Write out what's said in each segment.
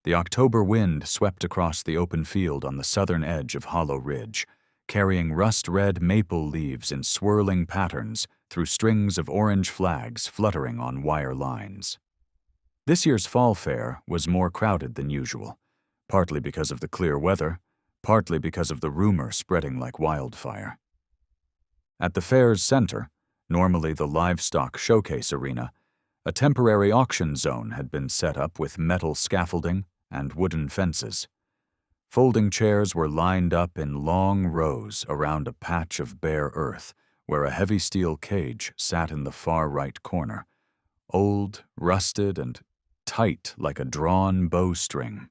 The October wind swept across the open field on the southern edge of Hollow Ridge, carrying rust-red maple leaves in swirling patterns through strings of orange flags fluttering on wire lines. This year's fall fair was more crowded than usual, partly because of the clear weather, partly because of the rumor spreading like wildfire. At the fair's center, normally the livestock showcase arena, a temporary auction zone had been set up with metal scaffolding and wooden fences. Folding chairs were lined up in long rows around a patch of bare earth where a heavy steel cage sat in the far right corner, old, rusted, and tight like a drawn bowstring.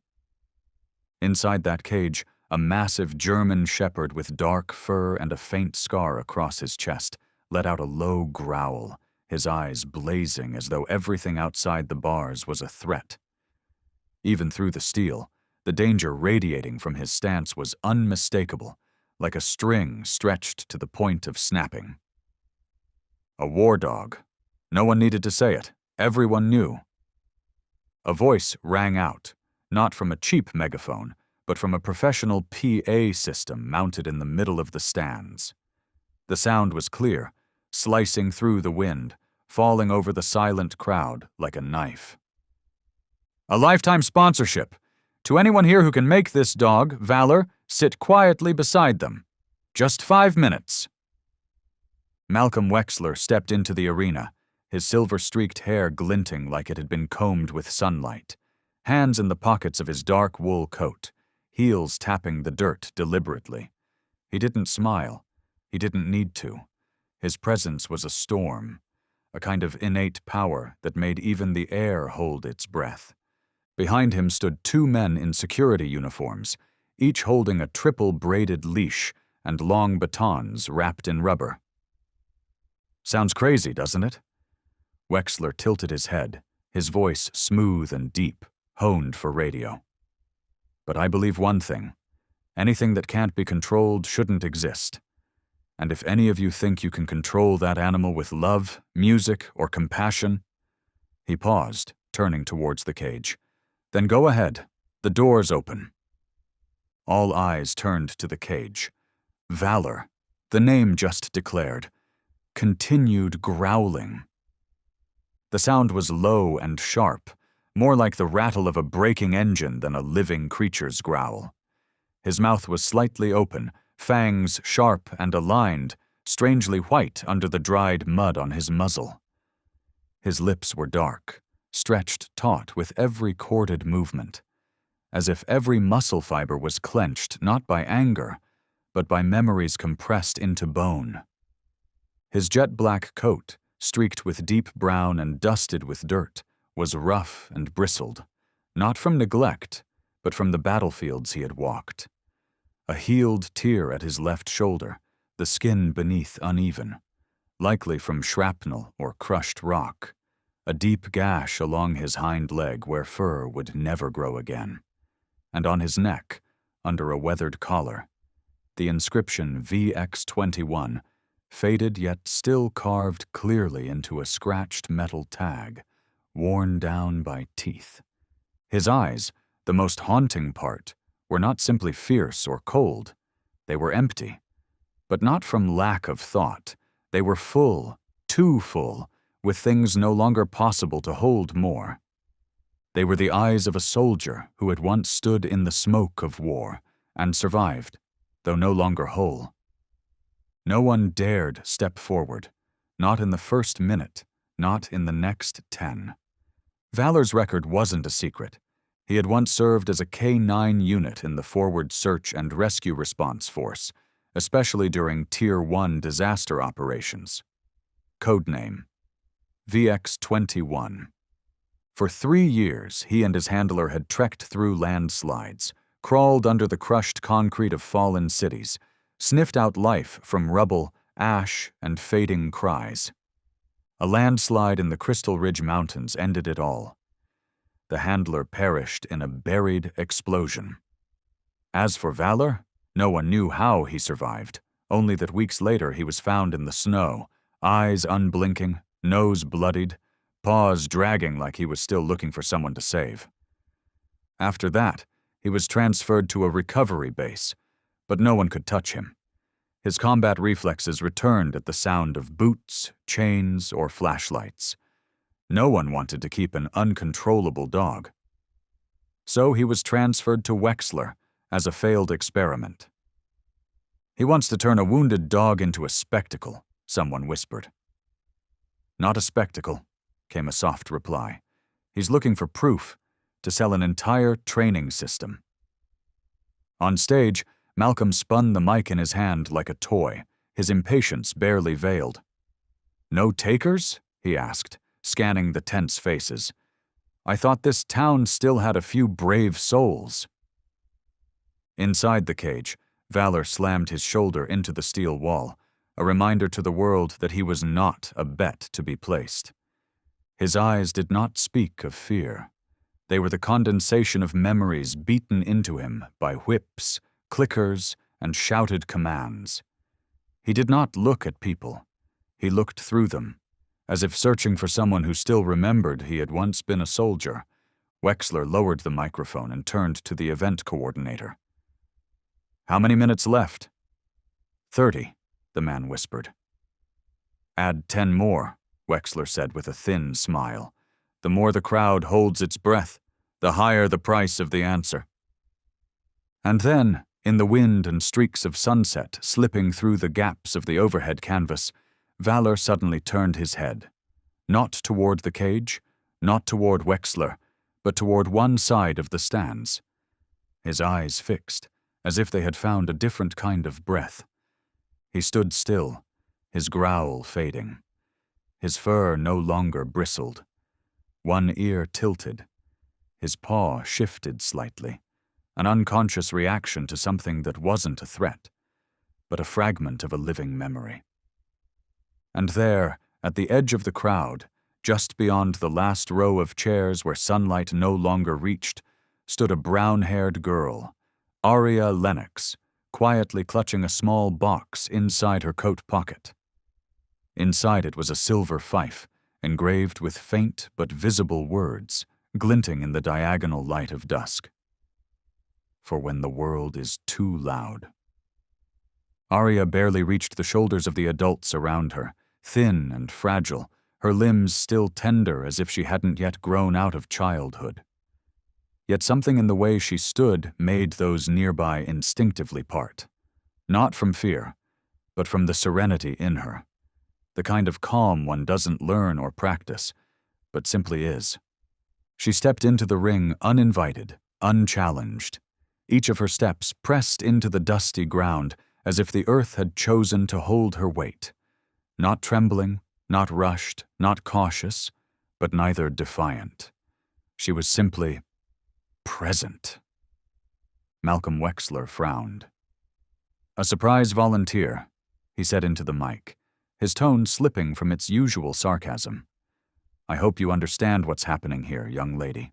Inside that cage, a massive German shepherd with dark fur and a faint scar across his chest let out a low growl, his eyes blazing as though everything outside the bars was a threat. Even through the steel, the danger radiating from his stance was unmistakable, like a string stretched to the point of snapping. A war dog. No one needed to say it. Everyone knew. A voice rang out, not from a cheap megaphone, but from a professional PA system mounted in the middle of the stands. The sound was clear, slicing through the wind, falling over the silent crowd like a knife. A lifetime sponsorship. To anyone here who can make this dog, Valor, sit quietly beside them. Just 5 minutes. Malcolm Wexler stepped into the arena, his silver-streaked hair glinting like it had been combed with sunlight, hands in the pockets of his dark wool coat, heels tapping the dirt deliberately. He didn't smile. He didn't need to. His presence was a storm, a kind of innate power that made even the air hold its breath. Behind him stood 2 men in security uniforms, each holding a triple braided leash and long batons wrapped in rubber. Sounds crazy, doesn't it? Wexler tilted his head, his voice smooth and deep, honed for radio. But I believe one thing. Anything that can't be controlled shouldn't exist. And if any of you think you can control that animal with love, music, or compassion— He paused, turning towards the cage. Then go ahead. The door's open. All eyes turned to the cage. Valor, the name just declared, continued growling. The sound was low and sharp, more like the rattle of a braking engine than a living creature's growl. His mouth was slightly open, fangs sharp and aligned, strangely white under the dried mud on his muzzle. His lips were dark, stretched taut with every corded movement, as if every muscle fiber was clenched not by anger, but by memories compressed into bone. His jet-black coat, streaked with deep brown and dusted with dirt, was rough and bristled, not from neglect, but from the battlefields he had walked. A healed tear at his left shoulder, the skin beneath uneven, likely from shrapnel or crushed rock, a deep gash along his hind leg where fur would never grow again, and on his neck, under a weathered collar, the inscription VX21, faded yet still carved clearly into a scratched metal tag, worn down by teeth. His eyes, the most haunting part, were not simply fierce or cold. They were empty, but not from lack of thought. They were full, too full, with things no longer possible to hold more. They were the eyes of a soldier who had once stood in the smoke of war and survived, though no longer whole. No one dared step forward, not in the first minute, not in the next 10. Valor's record wasn't a secret. He had once served as a K-9 unit in the Forward Search and Rescue Response Force, especially during Tier 1 disaster operations. Codename: VX21. For 3 years, he and his handler had trekked through landslides, crawled under the crushed concrete of fallen cities, sniffed out life from rubble, ash, and fading cries. A landslide in the Crystal Ridge Mountains ended it all. The handler perished in a buried explosion. As for Valor, no one knew how he survived, only that weeks later he was found in the snow, eyes unblinking, nose bloodied, paws dragging like he was still looking for someone to save. After that, he was transferred to a recovery base, but no one could touch him. His combat reflexes returned at the sound of boots, chains, or flashlights. No one wanted to keep an uncontrollable dog. So he was transferred to Wexler as a failed experiment. "He wants to turn a wounded dog into a spectacle," someone whispered. "Not a spectacle," came a soft reply. "He's looking for proof, to sell an entire training system." On stage, Malcolm spun the mic in his hand like a toy, his impatience barely veiled. "No takers?" he asked, scanning the tense faces. "I thought this town still had a few brave souls." Inside the cage, Valor slammed his shoulder into the steel wall, a reminder to the world that he was not a bet to be placed. His eyes did not speak of fear. They were the condensation of memories beaten into him by whips, clickers, and shouted commands. He did not look at people. He looked through them, as if searching for someone who still remembered he had once been a soldier. Wexler lowered the microphone and turned to the event coordinator. "How many minutes left?" 30, the man whispered. "Add 10 more, Wexler said with a thin smile. "The more the crowd holds its breath, the higher the price of the answer." And then, in the wind and streaks of sunset slipping through the gaps of the overhead canvas, Valor suddenly turned his head. Not toward the cage, not toward Wexler, but toward one side of the stands. His eyes fixed, as if they had found a different kind of breath. He stood still, his growl fading. His fur no longer bristled. One ear tilted. His paw shifted slightly, an unconscious reaction to something that wasn't a threat, but a fragment of a living memory. And there, at the edge of the crowd, just beyond the last row of chairs where sunlight no longer reached, stood a brown-haired girl, Aria Lennox, quietly clutching a small box inside her coat pocket. Inside it was a silver fife, engraved with faint but visible words, glinting in the diagonal light of dusk. "For when the world is too loud." Aria barely reached the shoulders of the adults around her, thin and fragile, her limbs still tender as if she hadn't yet grown out of childhood. Yet something in the way she stood made those nearby instinctively part. Not from fear, but from the serenity in her. The kind of calm one doesn't learn or practice, but simply is. She stepped into the ring uninvited, unchallenged. Each of her steps pressed into the dusty ground as if the earth had chosen to hold her weight. Not trembling, not rushed, not cautious, but neither defiant. She was simply present. Malcolm Wexler frowned. "A surprise volunteer," he said into the mic, his tone slipping from its usual sarcasm. "I hope you understand what's happening here, young lady."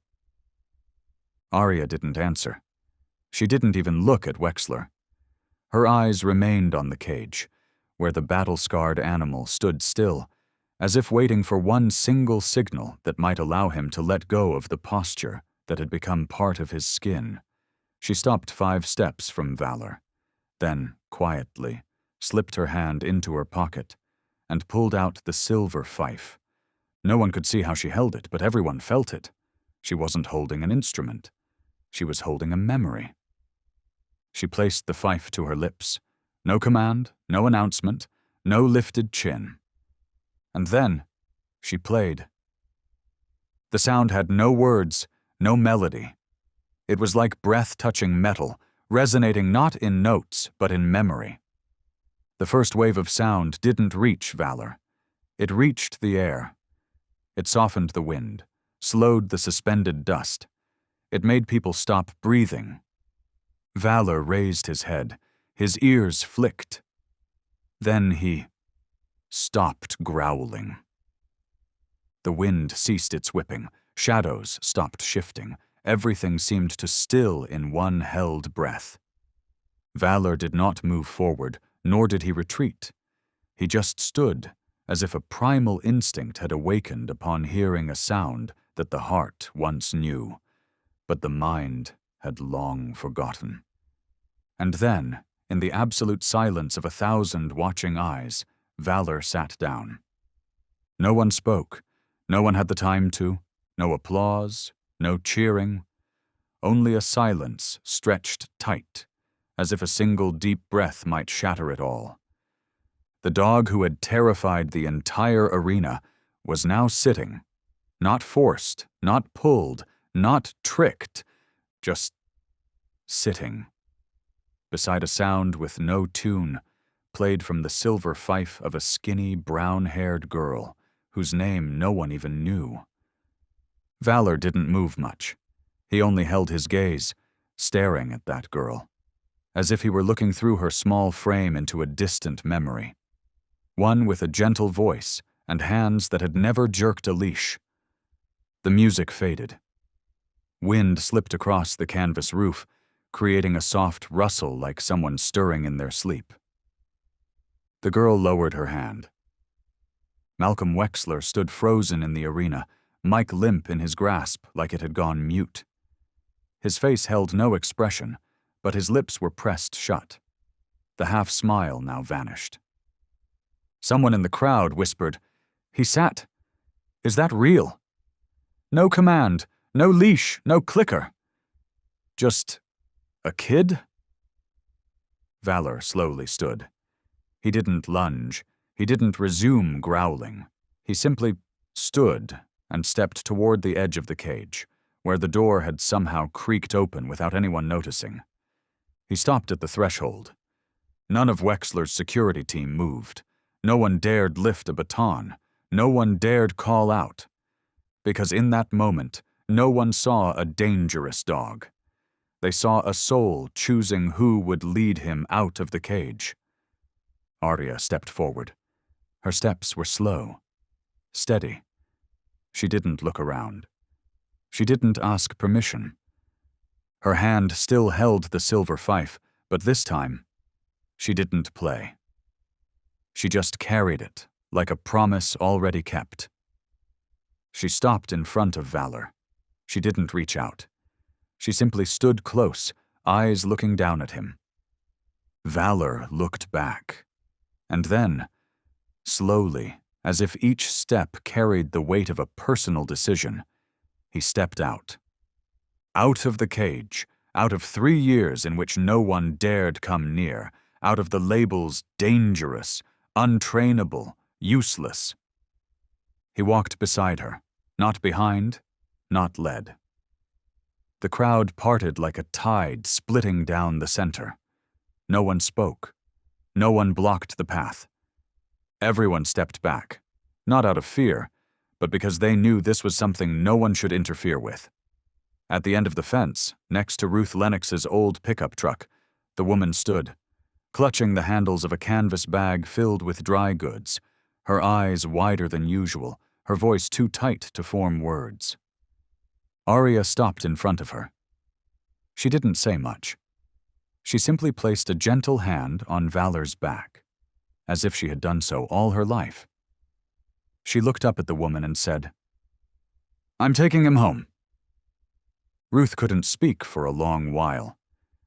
Aria didn't answer. She didn't even look at Wexler. Her eyes remained on the cage, where the battle-scarred animal stood still, as if waiting for one single signal that might allow him to let go of the posture that had become part of his skin. She stopped 5 steps from Valor, then, quietly, slipped her hand into her pocket and pulled out the silver fife. No one could see how she held it, but everyone felt it. She wasn't holding an instrument. She was holding a memory. She placed the fife to her lips. No command, no announcement, no lifted chin. And then, she played. The sound had no words, no melody. It was like breath touching metal, resonating not in notes, but in memory. The first wave of sound didn't reach Valor. It reached the air. It softened the wind, slowed the suspended dust. It made people stop breathing. Valor raised his head. His ears flicked. Then he stopped growling. The wind ceased its whipping. Shadows stopped shifting. Everything seemed to still in one held breath. Valor did not move forward, nor did he retreat. He just stood, as if a primal instinct had awakened upon hearing a sound that the heart once knew. but the mind had long forgotten. And then, in the absolute silence of 1,000 watching eyes, Valor sat down. No one spoke. No one had the time to. No applause, no cheering. Only a silence stretched tight, as if a single deep breath might shatter it all. The dog who had terrified the entire arena was now sitting, not forced, not pulled, not tricked, just sitting, beside a sound with no tune, played from the silver fife of a skinny, brown-haired girl whose name no one even knew. Valor didn't move much. He only held his gaze, staring at that girl, as if he were looking through her small frame into a distant memory. One with a gentle voice and hands that had never jerked a leash. The music faded. Wind slipped across the canvas roof, creating a soft rustle like someone stirring in their sleep. The girl lowered her hand. Malcolm Wexler stood frozen in the arena, mic limp in his grasp like it had gone mute. His face held no expression, but his lips were pressed shut. The half-smile now vanished. Someone in the crowd whispered, "He sat. Is that real? No command, no leash, no clicker. Just a kid?" Valor slowly stood. He didn't lunge. He didn't resume growling. He simply stood and stepped toward the edge of the cage, where the door had somehow creaked open without anyone noticing. He stopped at the threshold. None of Wexler's security team moved. No one dared lift a baton. No one dared call out. Because in that moment, no one saw a dangerous dog. They saw a soul choosing who would lead him out of the cage. Arya stepped forward. Her steps were slow, steady. She didn't look around. She didn't ask permission. Her hand still held the silver fife, but this time, she didn't play. She just carried it, like a promise already kept. She stopped in front of Valor. She didn't reach out. She simply stood close, eyes looking down at him. Valor looked back. And then, slowly, as if each step carried the weight of a personal decision, he stepped out. Out of the cage, out of 3 years in which no one dared come near, out of the labels dangerous, untrainable, useless. He walked beside her, not behind, not led. The crowd parted like a tide splitting down the center. No one spoke. No one blocked the path. Everyone stepped back, not out of fear, but because they knew this was something no one should interfere with. At the end of the fence, next to Ruth Lennox's old pickup truck, the woman stood, clutching the handles of a canvas bag filled with dry goods, her eyes wider than usual, her voice too tight to form words. Arya stopped in front of her. She didn't say much. She simply placed a gentle hand on Valor's back, as if she had done so all her life. She looked up at the woman and said, "I'm taking him home." Ruth couldn't speak for a long while.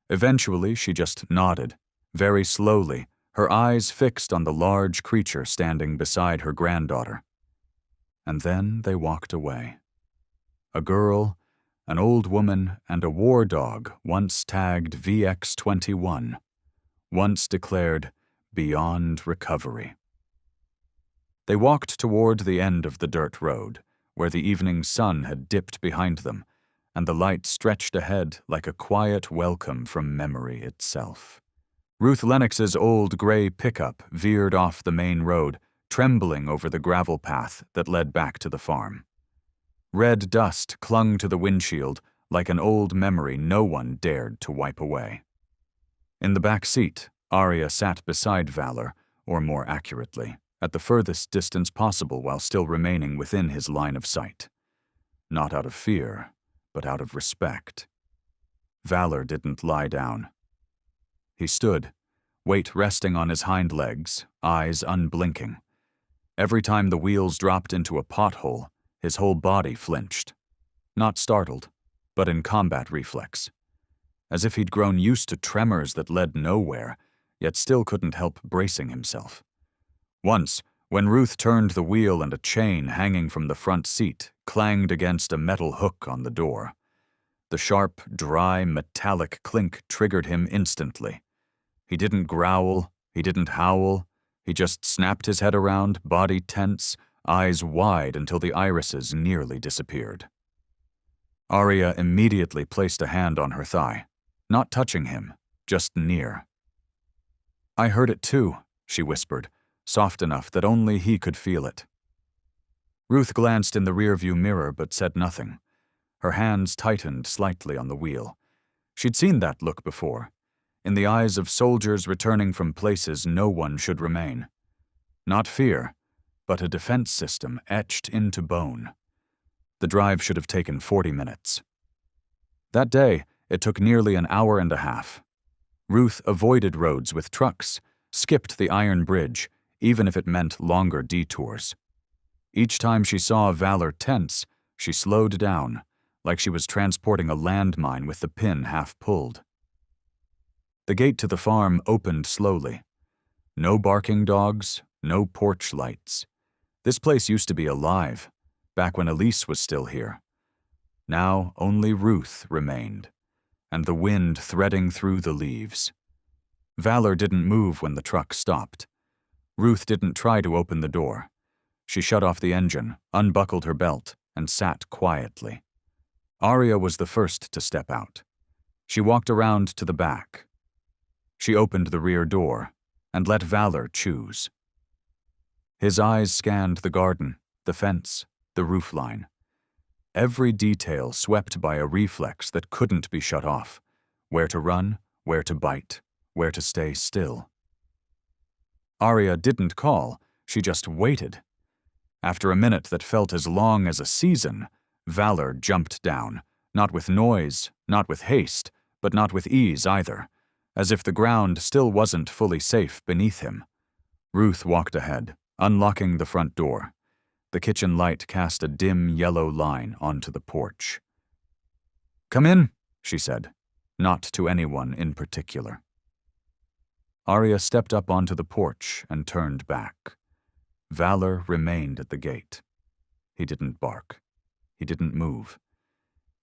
Eventually, she just nodded, very slowly, her eyes fixed on the large creature standing beside her granddaughter. And then they walked away. A girl, an old woman, and a war dog once tagged VX21, once declared beyond recovery. They walked toward the end of the dirt road, where the evening sun had dipped behind them, and the light stretched ahead like a quiet welcome from memory itself. Ruth Lennox's old gray pickup veered off the main road, trembling over the gravel path that led back to the farm. Red dust clung to the windshield like an old memory no one dared to wipe away. In the back seat, Arya sat beside Valor, or more accurately, at the furthest distance possible while still remaining within his line of sight. Not out of fear, but out of respect. Valor didn't lie down. He stood, weight resting on his hind legs, eyes unblinking. Every time the wheels dropped into a pothole, his whole body flinched. Not startled, but in combat reflex, as if he'd grown used to tremors that led nowhere, yet still couldn't help bracing himself. Once, when Ruth turned the wheel and a chain hanging from the front seat clanged against a metal hook on the door, the sharp, dry, metallic clink triggered him instantly. He didn't growl, he didn't howl, he just snapped his head around, body tense, eyes wide until the irises nearly disappeared. Arya immediately placed a hand on her thigh, not touching him, just near. "I heard it too," she whispered, soft enough that only he could feel it. Ruth glanced in the rearview mirror but said nothing. Her hands tightened slightly on the wheel. She'd seen that look before, in the eyes of soldiers returning from places no one should remain. Not fear, but a defense system etched into bone. The drive should have taken 40 minutes. That day, it took nearly an hour and a half. Ruth avoided roads with trucks, skipped the iron bridge, even if it meant longer detours. Each time she saw Valor tense, she slowed down, like she was transporting a landmine with the pin half pulled. The gate to the farm opened slowly. No barking dogs, no porch lights. This place used to be alive, back when Elise was still here. Now only Ruth remained, and the wind threading through the leaves. Valor didn't move when the truck stopped. Ruth didn't try to open the door. She shut off the engine, unbuckled her belt, and sat quietly. Arya was the first to step out. She walked around to the back. She opened the rear door and let Valor choose. His eyes scanned the garden, the fence, the roofline. Every detail swept by a reflex that couldn't be shut off. Where to run, where to bite, where to stay still. Arya didn't call, she just waited. After a minute that felt as long as a season, Valor jumped down, not with noise, not with haste, but not with ease either, as if the ground still wasn't fully safe beneath him. Ruth walked ahead, unlocking the front door. The kitchen light cast a dim yellow line onto the porch. "Come in," she said, not to anyone in particular. Arya stepped up onto the porch and turned back. Valor remained at the gate. He didn't bark. He didn't move.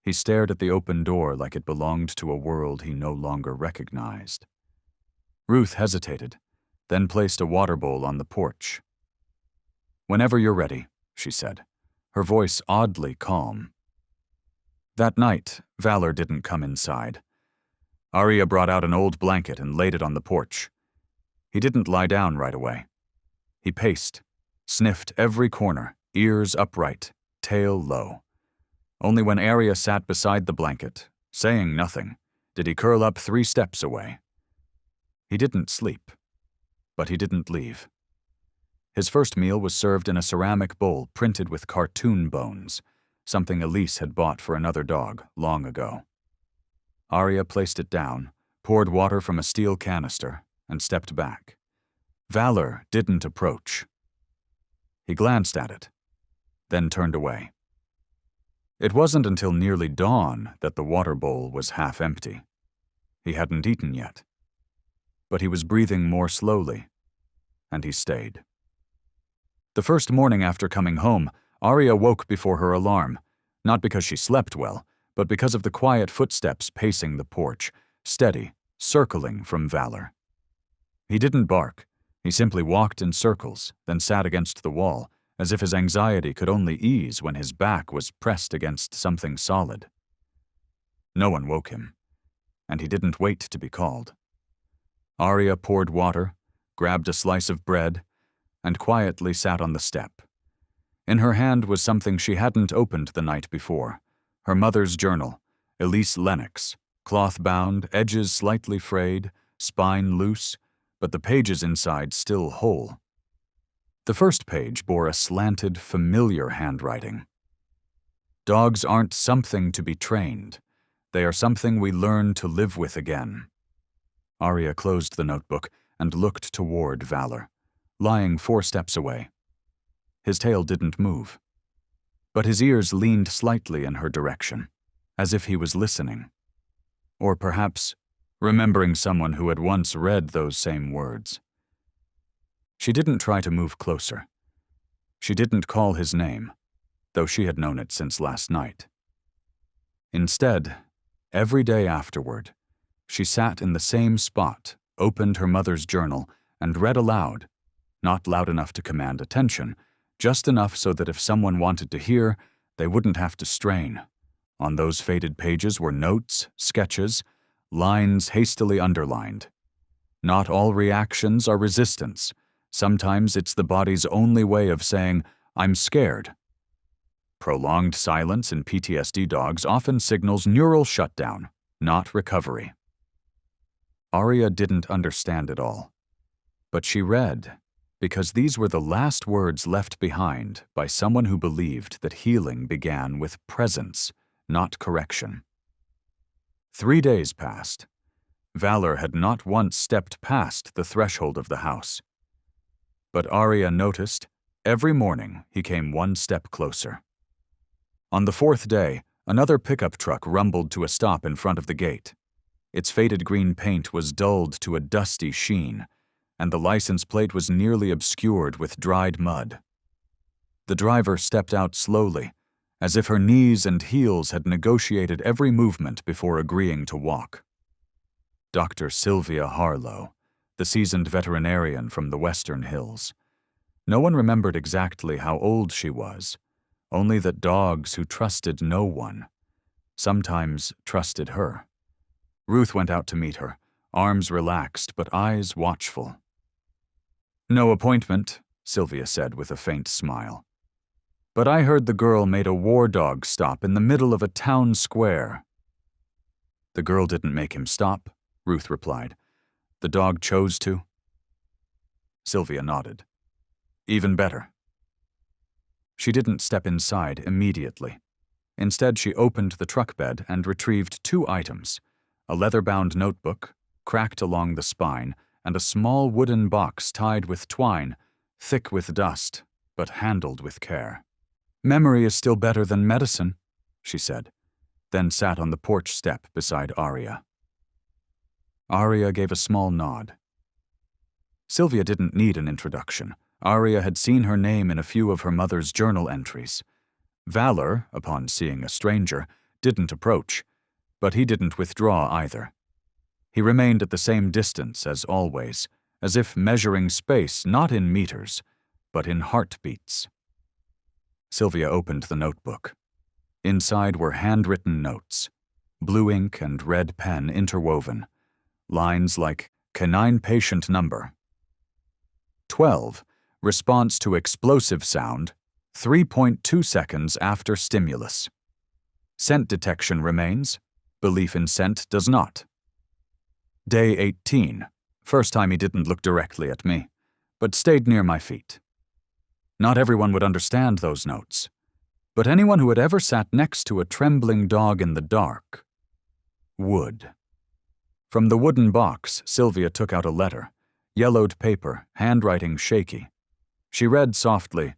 He stared at the open door like it belonged to a world he no longer recognized. Ruth hesitated, then placed a water bowl on the porch. "Whenever you're ready," she said, her voice oddly calm. That night, Valor didn't come inside. Arya brought out an old blanket and laid it on the porch. He didn't lie down right away. He paced, sniffed every corner, ears upright, tail low. Only when Arya sat beside the blanket, saying nothing, did he curl up 3 steps away. He didn't sleep, but he didn't leave. His first meal was served in a ceramic bowl printed with cartoon bones, something Elise had bought for another dog long ago. Arya placed it down, poured water from a steel canister, and stepped back. Valor didn't approach. He glanced at it, then turned away. It wasn't until nearly dawn that the water bowl was half empty. He hadn't eaten yet. But he was breathing more slowly, and he stayed. The first morning after coming home, Arya woke before her alarm, not because she slept well, but because of the quiet footsteps pacing the porch, steady, circling from Valor. He didn't bark. He simply walked in circles, then sat against the wall, as if his anxiety could only ease when his back was pressed against something solid. No one woke him, and he didn't wait to be called. Arya poured water, grabbed a slice of bread, and quietly sat on the step. In her hand was something she hadn't opened the night before, her mother's journal, Elise Lennox, cloth-bound, edges slightly frayed, spine loose, but the pages inside still whole. The first page bore a slanted, familiar handwriting. "Dogs aren't something to be trained. They are something we learn to live with again." Arya closed the notebook and looked toward Valor, lying 4 steps away. His tail didn't move, but his ears leaned slightly in her direction, as if he was listening. Or perhaps remembering someone who had once read those same words. She didn't try to move closer. She didn't call his name, though she had known it since last night. Instead, every day afterward, she sat in the same spot, opened her mother's journal, and read aloud, not loud enough to command attention, just enough so that if someone wanted to hear, they wouldn't have to strain. On those faded pages were notes, sketches, lines hastily underlined. Not all reactions are resistance. Sometimes it's the body's only way of saying, "I'm scared." Prolonged silence in PTSD dogs often signals neural shutdown, not recovery. Aria didn't understand it all, but she read because these were the last words left behind by someone who believed that healing began with presence, not correction. 3 days passed. Valor had not once stepped past the threshold of the house. But Aria noticed every morning he came one step closer. On the 4th day, another pickup truck rumbled to a stop in front of the gate. Its faded green paint was dulled to a dusty sheen, and the license plate was nearly obscured with dried mud. The driver stepped out slowly, as if her knees and heels had negotiated every movement before agreeing to walk. Dr. Sylvia Harlow, the seasoned veterinarian from the Western Hills. No one remembered exactly how old she was, only that dogs who trusted no one sometimes trusted her. Ruth went out to meet her, arms relaxed but eyes watchful. "No appointment," Sylvia said with a faint smile. "But I heard the girl made a war dog stop in the middle of a town square." "The girl didn't make him stop," Ruth replied. "The dog chose to." Sylvia nodded. "Even better." She didn't step inside immediately. Instead, she opened the truck bed and retrieved 2 items, a leather-bound notebook, cracked along the spine, and a small wooden box tied with twine, thick with dust, but handled with care. "Memory is still better than medicine," she said, then sat on the porch step beside Aria. Aria gave a small nod. Sylvia didn't need an introduction. Aria had seen her name in a few of her mother's journal entries. Valor, upon seeing a stranger, didn't approach, but he didn't withdraw either. He remained at the same distance as always, as if measuring space not in meters, but in heartbeats. Sylvia opened the notebook. Inside were handwritten notes, blue ink and red pen interwoven, lines like "canine patient number 12, response to explosive sound, 3.2 seconds after stimulus. Scent detection remains, belief in scent does not. Day 18, first time he didn't look directly at me, but stayed near my feet." Not everyone would understand those notes, but anyone who had ever sat next to a trembling dog in the dark would. From the wooden box, Sylvia took out a letter, yellowed paper, handwriting shaky. She read softly,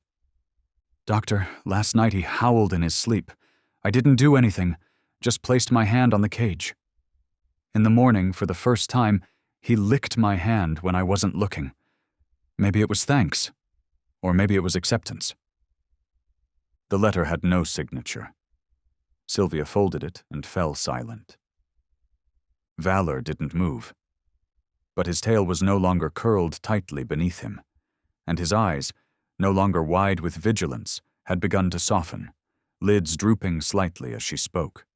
"Doctor, last night he howled in his sleep. I didn't do anything, just placed my hand on the cage. In the morning, for the first time, he licked my hand when I wasn't looking. Maybe it was thanks, or maybe it was acceptance." The letter had no signature. Sylvia folded it and fell silent. Valor didn't move, but his tail was no longer curled tightly beneath him, and his eyes, no longer wide with vigilance, had begun to soften, lids drooping slightly as she spoke.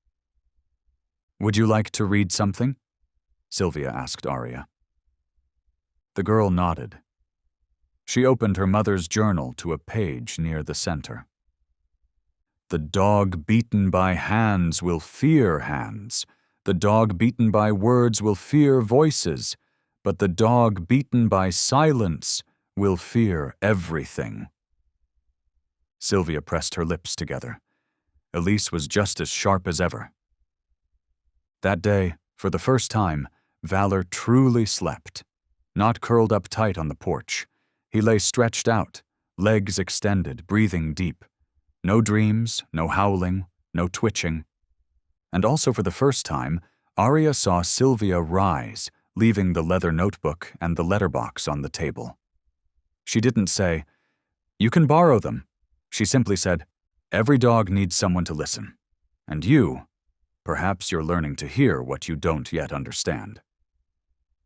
"Would you like to read something?" Sylvia asked Aria. The girl nodded. She opened her mother's journal to a page near the center. "The dog beaten by hands will fear hands. The dog beaten by words will fear voices. But the dog beaten by silence will fear everything." Sylvia pressed her lips together. Elise was just as sharp as ever. That day, for the first time, Valor truly slept, not curled up tight on the porch. He lay stretched out, legs extended, breathing deep. No dreams, no howling, no twitching. And also for the first time, Arya saw Sylvia rise, leaving the leather notebook and the letterbox on the table. She didn't say, "You can borrow them." She simply said, "Every dog needs someone to listen. And you, perhaps you're learning to hear what you don't yet understand.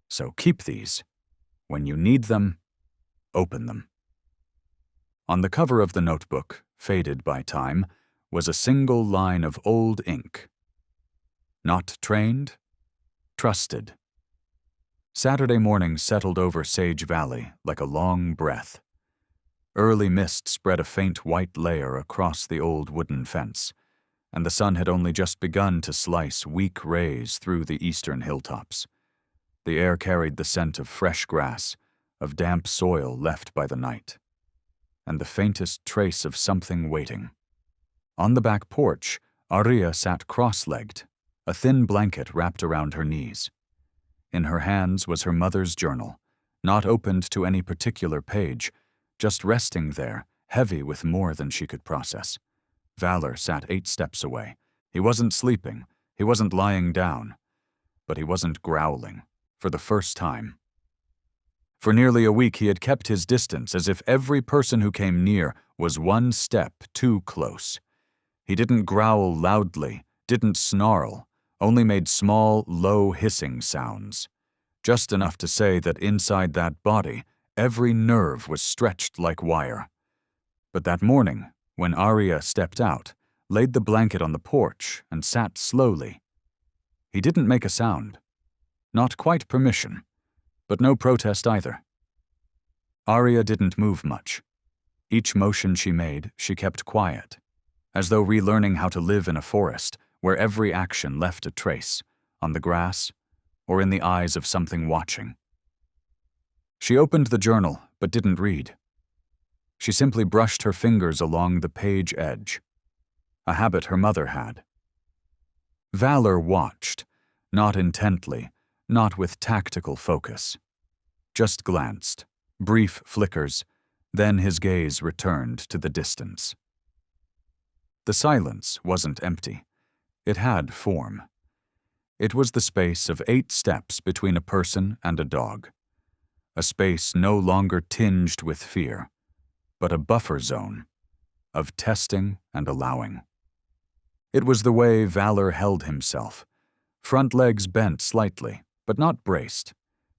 So keep these. When you need them, open them." On the cover of the notebook, faded by time, was a single line of old ink. Not trained, trusted. Saturday morning settled over Sage Valley like a long breath. Early mist spread a faint white layer across the old wooden fence, and the sun had only just begun to slice weak rays through the eastern hilltops. The air carried the scent of fresh grass, of damp soil left by the night, and the faintest trace of something waiting. On the back porch, Arya sat cross-legged, a thin blanket wrapped around her knees. In her hands was her mother's journal, not opened to any particular page, just resting there, heavy with more than she could process. Valor sat 8 steps away. He wasn't sleeping, he wasn't lying down, but he wasn't growling, for the first time. For nearly a week he had kept his distance as if every person who came near was one step too close. He didn't growl loudly, didn't snarl, only made small, low hissing sounds. Just enough to say that inside that body, every nerve was stretched like wire. But that morning, when Arya stepped out, laid the blanket on the porch, and sat slowly, he didn't make a sound. Not quite permission, but no protest either. Arya didn't move much. Each motion she made, she kept quiet, as though relearning how to live in a forest where every action left a trace, on the grass or in the eyes of something watching. She opened the journal, but didn't read. She simply brushed her fingers along the page edge, a habit her mother had. Valor watched, not intently, not with tactical focus. Just glanced, brief flickers, then his gaze returned to the distance. The silence wasn't empty. It had form. It was the space of 8 steps between a person and a dog. A space no longer tinged with fear, but a buffer zone of testing and allowing. It was the way Valor held himself, front legs bent slightly, but not braced,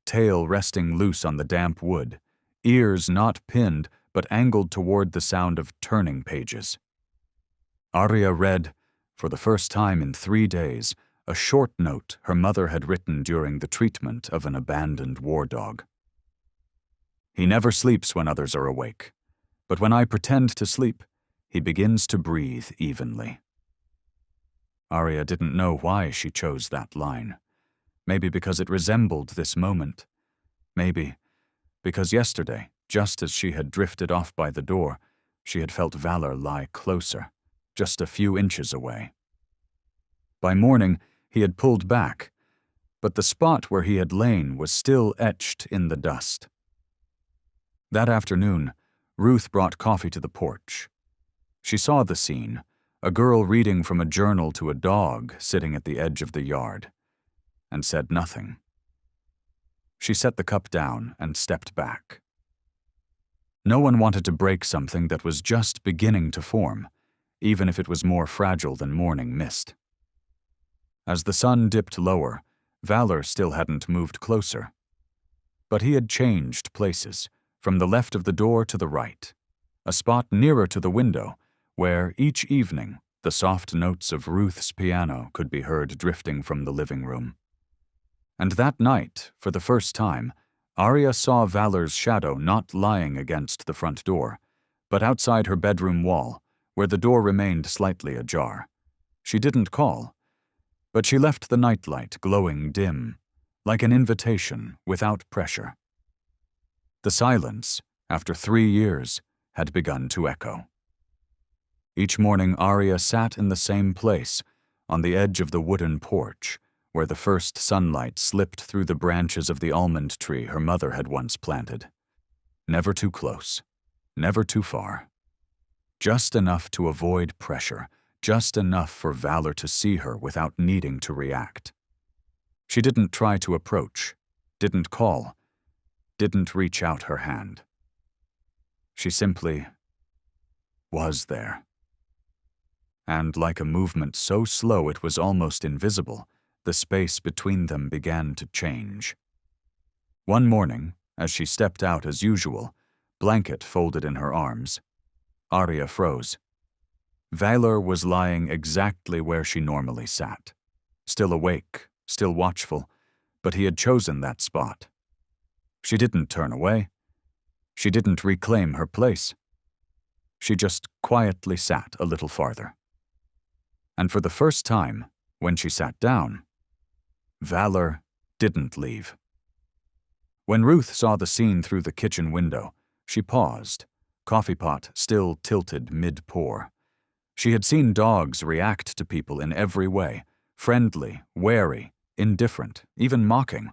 tail resting loose on the damp wood, ears not pinned but angled toward the sound of turning pages. Arya read, for the first time in 3 days, a short note her mother had written during the treatment of an abandoned war dog. "He never sleeps when others are awake, but when I pretend to sleep, he begins to breathe evenly." Arya didn't know why she chose that line. Maybe because it resembled this moment. Maybe because yesterday, just as she had drifted off by the door, she had felt Valor lie closer, just a few inches away. By morning, he had pulled back, but the spot where he had lain was still etched in the dust. That afternoon, Ruth brought coffee to the porch. She saw the scene, a girl reading from a journal to a dog sitting at the edge of the yard, and said nothing. She set the cup down and stepped back. No one wanted to break something that was just beginning to form, even if it was more fragile than morning mist. As the sun dipped lower, Valor still hadn't moved closer. But he had changed places, from the left of the door to the right, a spot nearer to the window, where each evening the soft notes of Ruth's piano could be heard drifting from the living room. And that night, for the first time, Arya saw Valor's shadow not lying against the front door, but outside her bedroom wall, where the door remained slightly ajar. She didn't call, but she left the nightlight glowing dim, like an invitation without pressure. The silence, after 3 years, had begun to echo. Each morning Arya sat in the same place, on the edge of the wooden porch, where the first sunlight slipped through the branches of the almond tree her mother had once planted. Never too close, never too far. Just enough to avoid pressure, just enough for Valor to see her without needing to react. She didn't try to approach, didn't call, didn't reach out her hand. She simply was there. And like a movement so slow it was almost invisible, the space between them began to change. One morning, as she stepped out as usual, blanket folded in her arms, Arya froze. Valor was lying exactly where she normally sat, still awake, still watchful, but he had chosen that spot. She didn't turn away. She didn't reclaim her place. She just quietly sat a little farther. And for the first time, when she sat down, Valor didn't leave. When Ruth saw the scene through the kitchen window, she paused, coffee pot still tilted mid-pour. She had seen dogs react to people in every way, friendly, wary, indifferent, even mocking.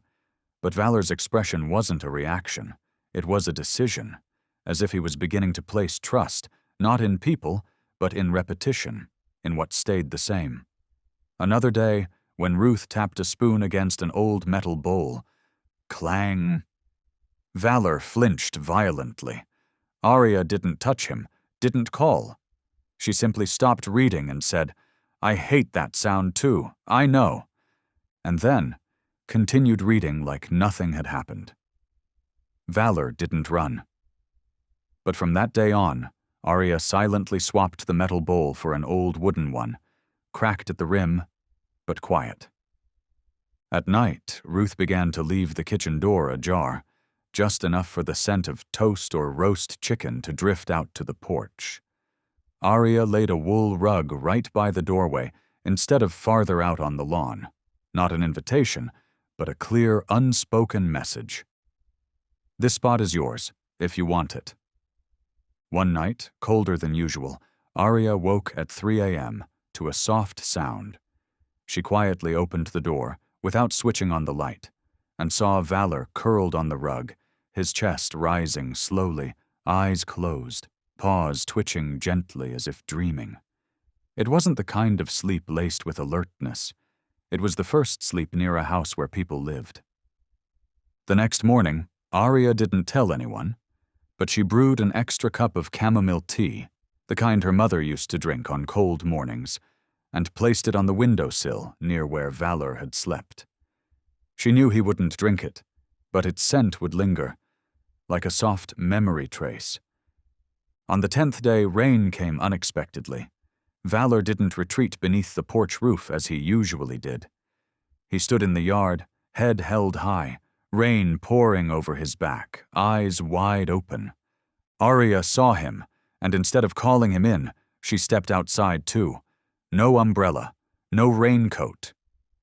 But Valor's expression wasn't a reaction. It was a decision, as if he was beginning to place trust, not in people, but in repetition, in what stayed the same. Another day, when Ruth tapped a spoon against an old metal bowl, clang. Valor flinched violently. Arya didn't touch him, didn't call. She simply stopped reading and said, "I hate that sound too, I know," and then continued reading like nothing had happened. Valor didn't run. But from that day on, Arya silently swapped the metal bowl for an old wooden one, cracked at the rim, but quiet. At night, Ruth began to leave the kitchen door ajar, just enough for the scent of toast or roast chicken to drift out to the porch. Arya laid a wool rug right by the doorway instead of farther out on the lawn. Not an invitation, but a clear, unspoken message. This spot is yours, if you want it. One night, colder than usual, Arya woke at 3 a.m. to a soft sound. She quietly opened the door, without switching on the light, and saw Valor curled on the rug, his chest rising slowly, eyes closed, paws twitching gently as if dreaming. It wasn't the kind of sleep laced with alertness. It was the first sleep near a house where people lived. The next morning, Arya didn't tell anyone, but she brewed an extra cup of chamomile tea, the kind her mother used to drink on cold mornings, and placed it on the windowsill near where Valor had slept. She knew he wouldn't drink it, but its scent would linger, like a soft memory trace. On the 10th day, rain came unexpectedly. Valor didn't retreat beneath the porch roof as he usually did. He stood in the yard, head held high, rain pouring over his back, eyes wide open. Arya saw him, and instead of calling him in, she stepped outside too. No umbrella, no raincoat.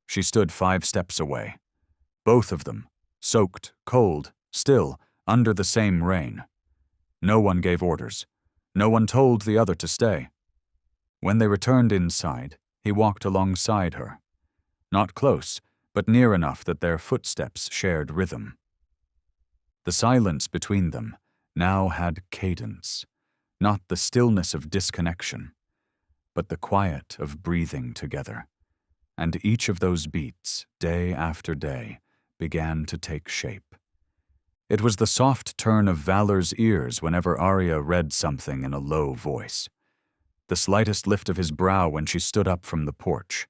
She stood 5 steps away. Both of them, soaked, cold, still, under the same rain. No one gave orders. No one told the other to stay. When they returned inside, he walked alongside her. Not close, but near enough that their footsteps shared rhythm. The silence between them now had cadence, not the stillness of disconnection, but the quiet of breathing together. And each of those beats, day after day, began to take shape. It was the soft turn of Valor's ears whenever Arya read something in a low voice. The slightest lift of his brow when she stood up from the porch.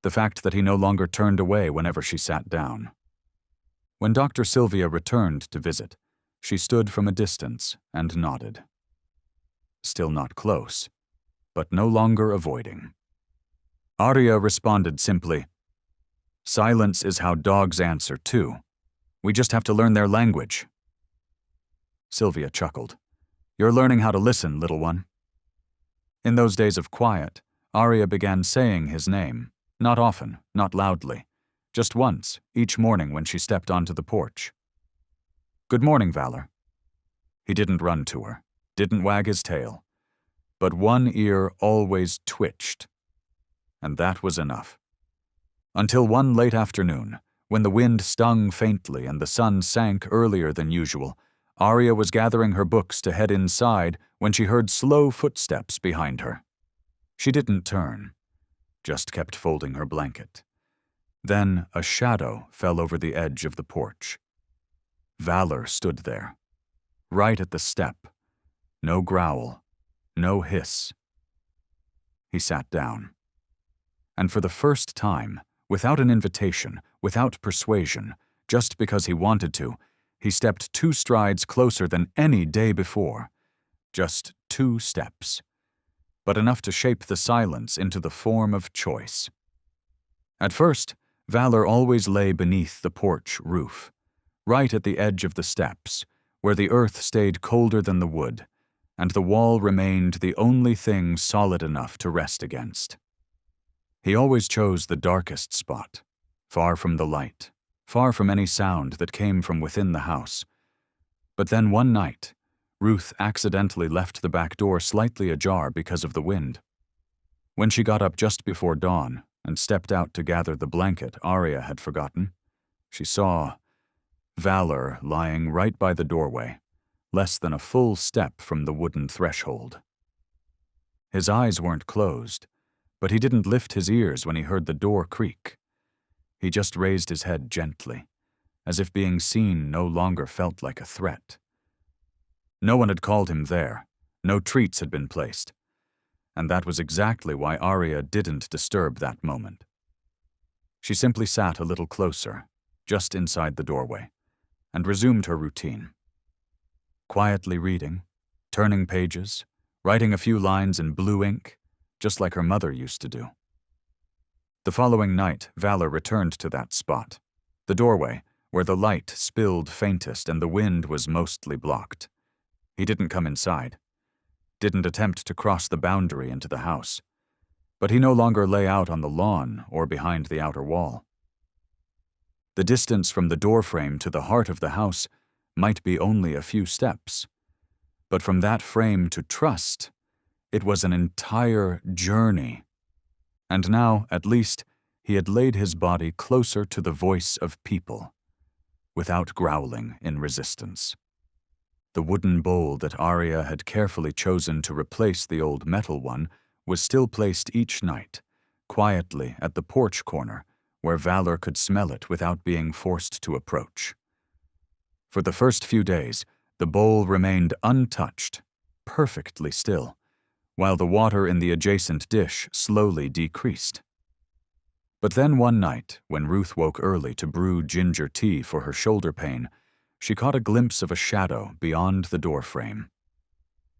The fact that he no longer turned away whenever she sat down. When Dr. Sylvia returned to visit, she stood from a distance and nodded. Still not close, but no longer avoiding. Arya responded simply, "Silence is how dogs answer, too. We just have to learn their language." Sylvia chuckled. "You're learning how to listen, little one." In those days of quiet, Arya began saying his name, not often, not loudly, just once, each morning when she stepped onto the porch. "Good morning, Valor." He didn't run to her, didn't wag his tail, but one ear always twitched, and that was enough. Until one late afternoon, when the wind stung faintly and the sun sank earlier than usual, Arya was gathering her books to head inside when she heard slow footsteps behind her. She didn't turn, just kept folding her blanket. Then a shadow fell over the edge of the porch. Valor stood there, right at the step. No growl, no hiss. He sat down. And for the first time, without an invitation, without persuasion, just because he wanted to, he stepped 2 strides closer than any day before. Just 2 steps, but enough to shape the silence into the form of choice. At first, Valor always lay beneath the porch roof, right at the edge of the steps, where the earth stayed colder than the wood, and the wall remained the only thing solid enough to rest against. He always chose the darkest spot, far from the light, far from any sound that came from within the house. But then one night, Ruth accidentally left the back door slightly ajar because of the wind. When she got up just before dawn and stepped out to gather the blanket Arya had forgotten, she saw Valor lying right by the doorway, less than a full step from the wooden threshold. His eyes weren't closed, but he didn't lift his ears when he heard the door creak. He just raised his head gently, as if being seen no longer felt like a threat. No one had called him there, no treats had been placed, and that was exactly why Arya didn't disturb that moment. She simply sat a little closer, just inside the doorway, and resumed her routine. Quietly reading, turning pages, writing a few lines in blue ink, just like her mother used to do. The following night, Valor returned to that spot, the doorway, where the light spilled faintest and the wind was mostly blocked. He didn't come inside, didn't attempt to cross the boundary into the house, but he no longer lay out on the lawn or behind the outer wall. The distance from the doorframe to the heart of the house might be only a few steps, but from that frame to trust, it was an entire journey. And now, at least, he had laid his body closer to the voice of people, without growling in resistance. The wooden bowl that Arya had carefully chosen to replace the old metal one was still placed each night, quietly at the porch corner, where Valor could smell it without being forced to approach. For the first few days, the bowl remained untouched, perfectly still, while the water in the adjacent dish slowly decreased. But then one night, when Ruth woke early to brew ginger tea for her shoulder pain, she caught a glimpse of a shadow beyond the doorframe.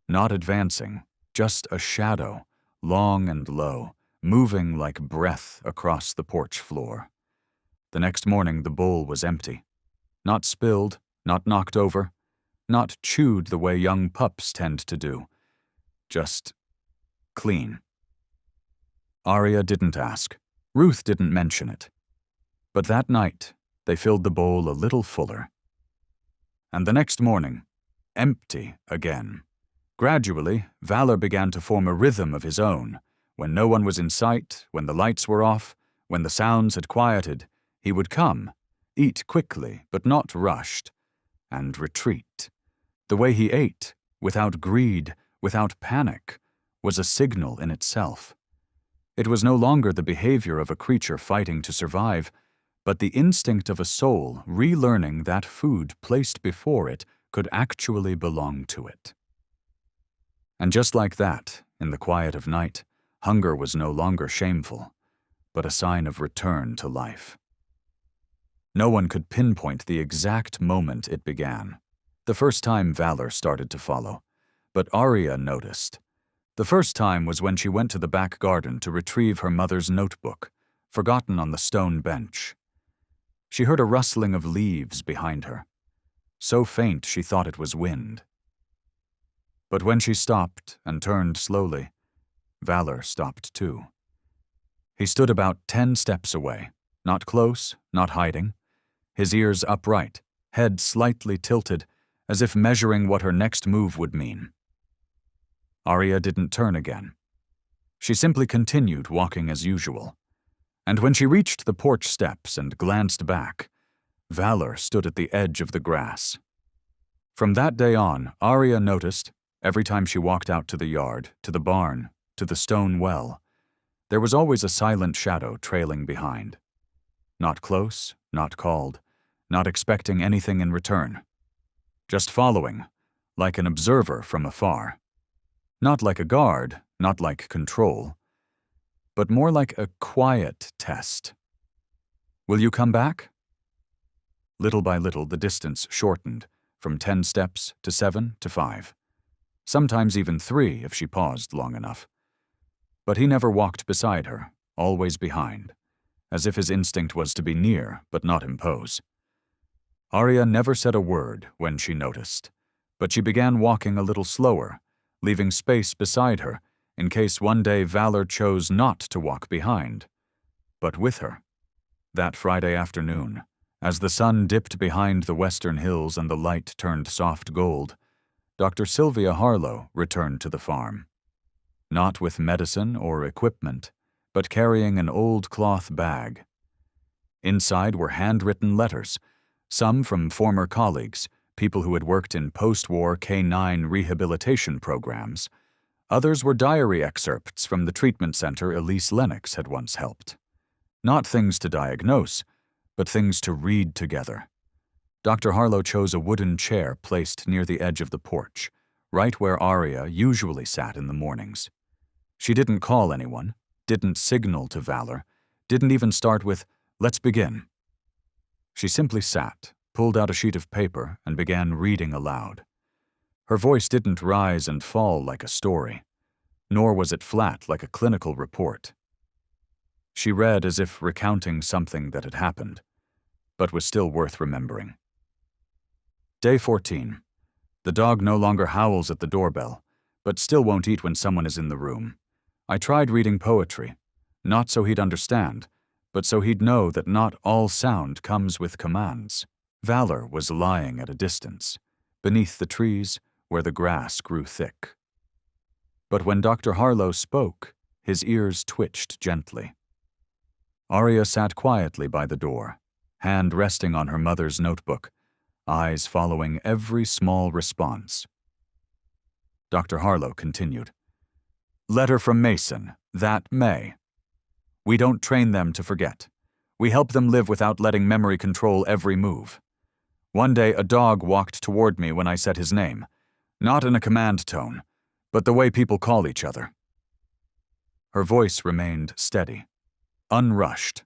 Not advancing, just a shadow, long and low, moving like breath across the porch floor. The next morning the bowl was empty. Not spilled, not knocked over, not chewed the way young pups tend to do. Just clean. Arya didn't ask. Ruth didn't mention it. But that night, they filled the bowl a little fuller. And the next morning, empty again. Gradually, Valor began to form a rhythm of his own. When no one was in sight, when the lights were off, when the sounds had quieted, he would come, eat quickly but not rushed, and retreat. The way he ate, without greed, without panic, was a signal in itself. It was no longer the behavior of a creature fighting to survive, but the instinct of a soul relearning that food placed before it could actually belong to it. And just like that, in the quiet of night, hunger was no longer shameful, but a sign of return to life. No one could pinpoint the exact moment it began, the first time Valor started to follow, but Arya noticed. The first time was when she went to the back garden to retrieve her mother's notebook, forgotten on the stone bench. She heard a rustling of leaves behind her, so faint she thought it was wind. But when she stopped and turned slowly, Valor stopped too. He stood about 10 steps away, not close, not hiding, his ears upright, head slightly tilted, as if measuring what her next move would mean. Arya didn't turn again. She simply continued walking as usual. And when she reached the porch steps and glanced back, Valor stood at the edge of the grass. From that day on, Arya noticed, every time she walked out to the yard, to the barn, to the stone well, there was always a silent shadow trailing behind. Not close, not called, not expecting anything in return. Just following, like an observer from afar. Not like a guard, not like control, but more like a quiet test. Will you come back? Little by little, the distance shortened, from 10 steps to 7 to 5. Sometimes even 3 if she paused long enough. But he never walked beside her, always behind, as if his instinct was to be near but not impose. Arya never said a word when she noticed, but she began walking a little slower, leaving space beside her in case one day Valor chose not to walk behind, but with her. That Friday afternoon, as the sun dipped behind the western hills and the light turned soft gold, Dr. Sylvia Harlow returned to the farm. Not with medicine or equipment, but carrying an old cloth bag. Inside were handwritten letters, some from former colleagues, people who had worked in post-war K-9 rehabilitation programs. Others were diary excerpts from the treatment center Elise Lennox had once helped. Not things to diagnose, but things to read together. Dr. Harlow chose a wooden chair placed near the edge of the porch, right where Arya usually sat in the mornings. She didn't call anyone, didn't signal to Valor, didn't even start with, "Let's begin." She simply sat, pulled out a sheet of paper, and began reading aloud. Her voice didn't rise and fall like a story, nor was it flat like a clinical report. She read as if recounting something that had happened, but was still worth remembering. Day 14. The dog no longer howls at the doorbell, but still won't eat when someone is in the room. I tried reading poetry, not so he'd understand, but so he'd know that not all sound comes with commands. Valor was lying at a distance, beneath the trees where the grass grew thick. But when Dr. Harlow spoke, his ears twitched gently. Arya sat quietly by the door, hand resting on her mother's notebook, eyes following every small response. Dr. Harlow continued. Letter from Mason, that May. We don't train them to forget. We help them live without letting memory control every move. One day a dog walked toward me when I said his name, not in a command tone, but the way people call each other. Her voice remained steady, unrushed.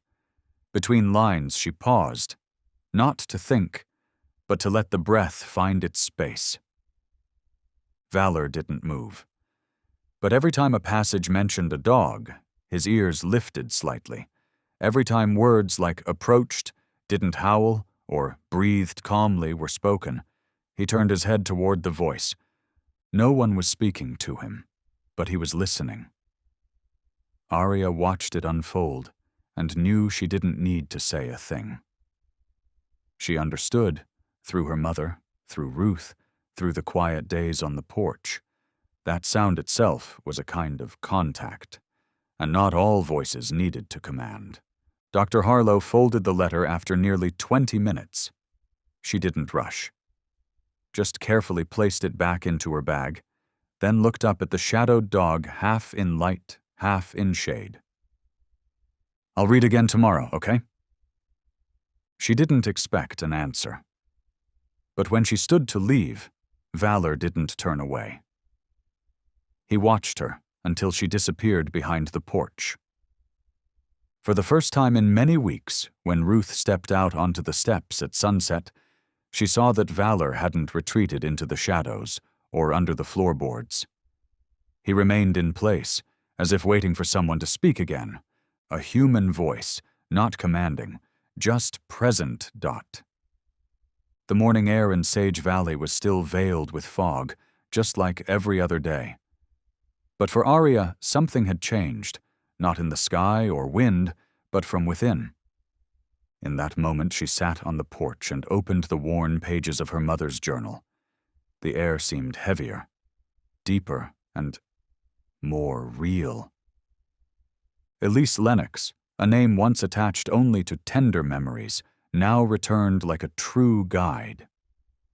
Between lines she paused, not to think, but to let the breath find its space. Valor didn't move. But every time a passage mentioned a dog, his ears lifted slightly. Every time words like approached, didn't howl, or breathed calmly were spoken, he turned his head toward the voice. No one was speaking to him, but he was listening. Arya watched it unfold and knew she didn't need to say a thing. She understood, through her mother, through Ruth, through the quiet days on the porch. That sound itself was a kind of contact, and not all voices needed to command. Dr. Harlow folded the letter after nearly 20 minutes. She didn't rush. Just carefully placed it back into her bag, then looked up at the shadowed dog half in light, half in shade. I'll read again tomorrow, okay? She didn't expect an answer. But when she stood to leave, Valor didn't turn away. He watched her until she disappeared behind the porch. For the first time in many weeks, when Ruth stepped out onto the steps at sunset, she saw that Valor hadn't retreated into the shadows or under the floorboards. He remained in place, as if waiting for someone to speak again, a human voice, not commanding, just present. The morning air in Sage Valley was still veiled with fog, just like every other day. But for Arya, something had changed, not in the sky or wind, but from within. In that moment, she sat on the porch and opened the worn pages of her mother's journal. The air seemed heavier, deeper, and more real. Elise Lennox, a name once attached only to tender memories, now returned like a true guide.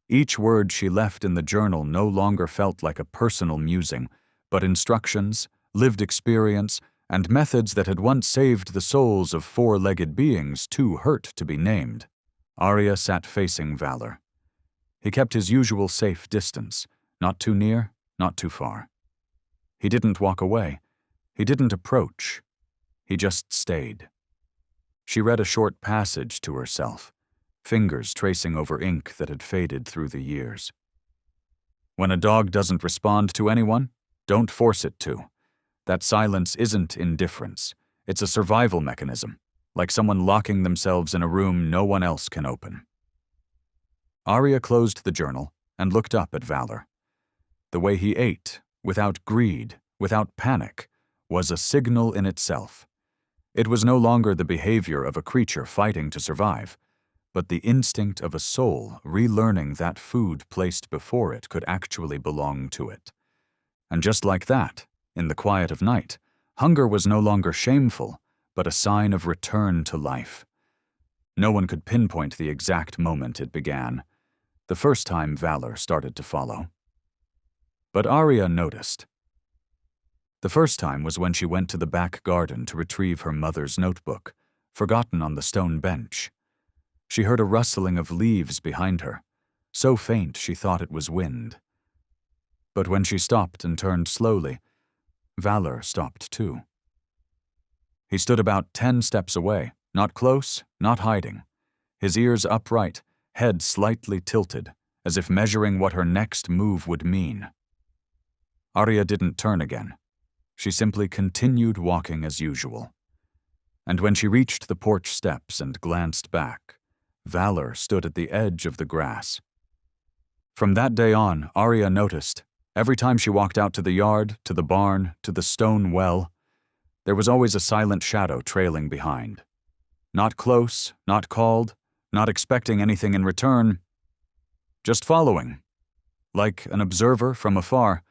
Each word she left in the journal no longer felt like a personal musing, but instructions, lived experience, and methods that had once saved the souls of four-legged beings too hurt to be named. Arya sat facing Valor. He kept his usual safe distance, not too near, not too far. He didn't walk away. He didn't approach. He just stayed. She read a short passage to herself, fingers tracing over ink that had faded through the years. When a dog doesn't respond to anyone, don't force it to. That silence isn't indifference. It's a survival mechanism, like someone locking themselves in a room no one else can open. Arya closed the journal and looked up at Valor. The way he ate, without greed, without panic, was a signal in itself. It was no longer the behavior of a creature fighting to survive, but the instinct of a soul relearning that food placed before it could actually belong to it. And just like that, in the quiet of night, hunger was no longer shameful, but a sign of return to life. No one could pinpoint the exact moment it began, the first time Valor started to follow. But Arya noticed. The first time was when she went to the back garden to retrieve her mother's notebook, forgotten on the stone bench. She heard a rustling of leaves behind her, so faint she thought it was wind. But when she stopped and turned slowly, Valor stopped too. He stood about 10 steps away, not close, not hiding, his ears upright, head slightly tilted, as if measuring what her next move would mean. Arya didn't turn again. She simply continued walking as usual. And when she reached the porch steps and glanced back, Valor stood at the edge of the grass. From that day on, Arya noticed, every time she walked out to the yard, to the barn, to the stone well, there was always a silent shadow trailing behind. Not close, not called, not expecting anything in return, just following, like an observer from afar,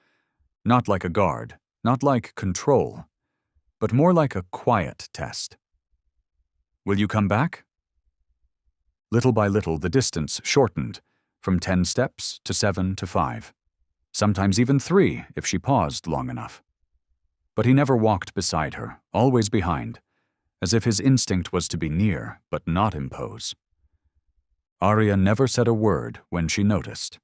not like a guard, not like control, but more like a quiet test. Will you come back? Little by little, the distance shortened, from 10 steps to 7 to 5, sometimes even 3 if she paused long enough. But he never walked beside her, always behind, as if his instinct was to be near but not impose. Arya never said a word when she noticed,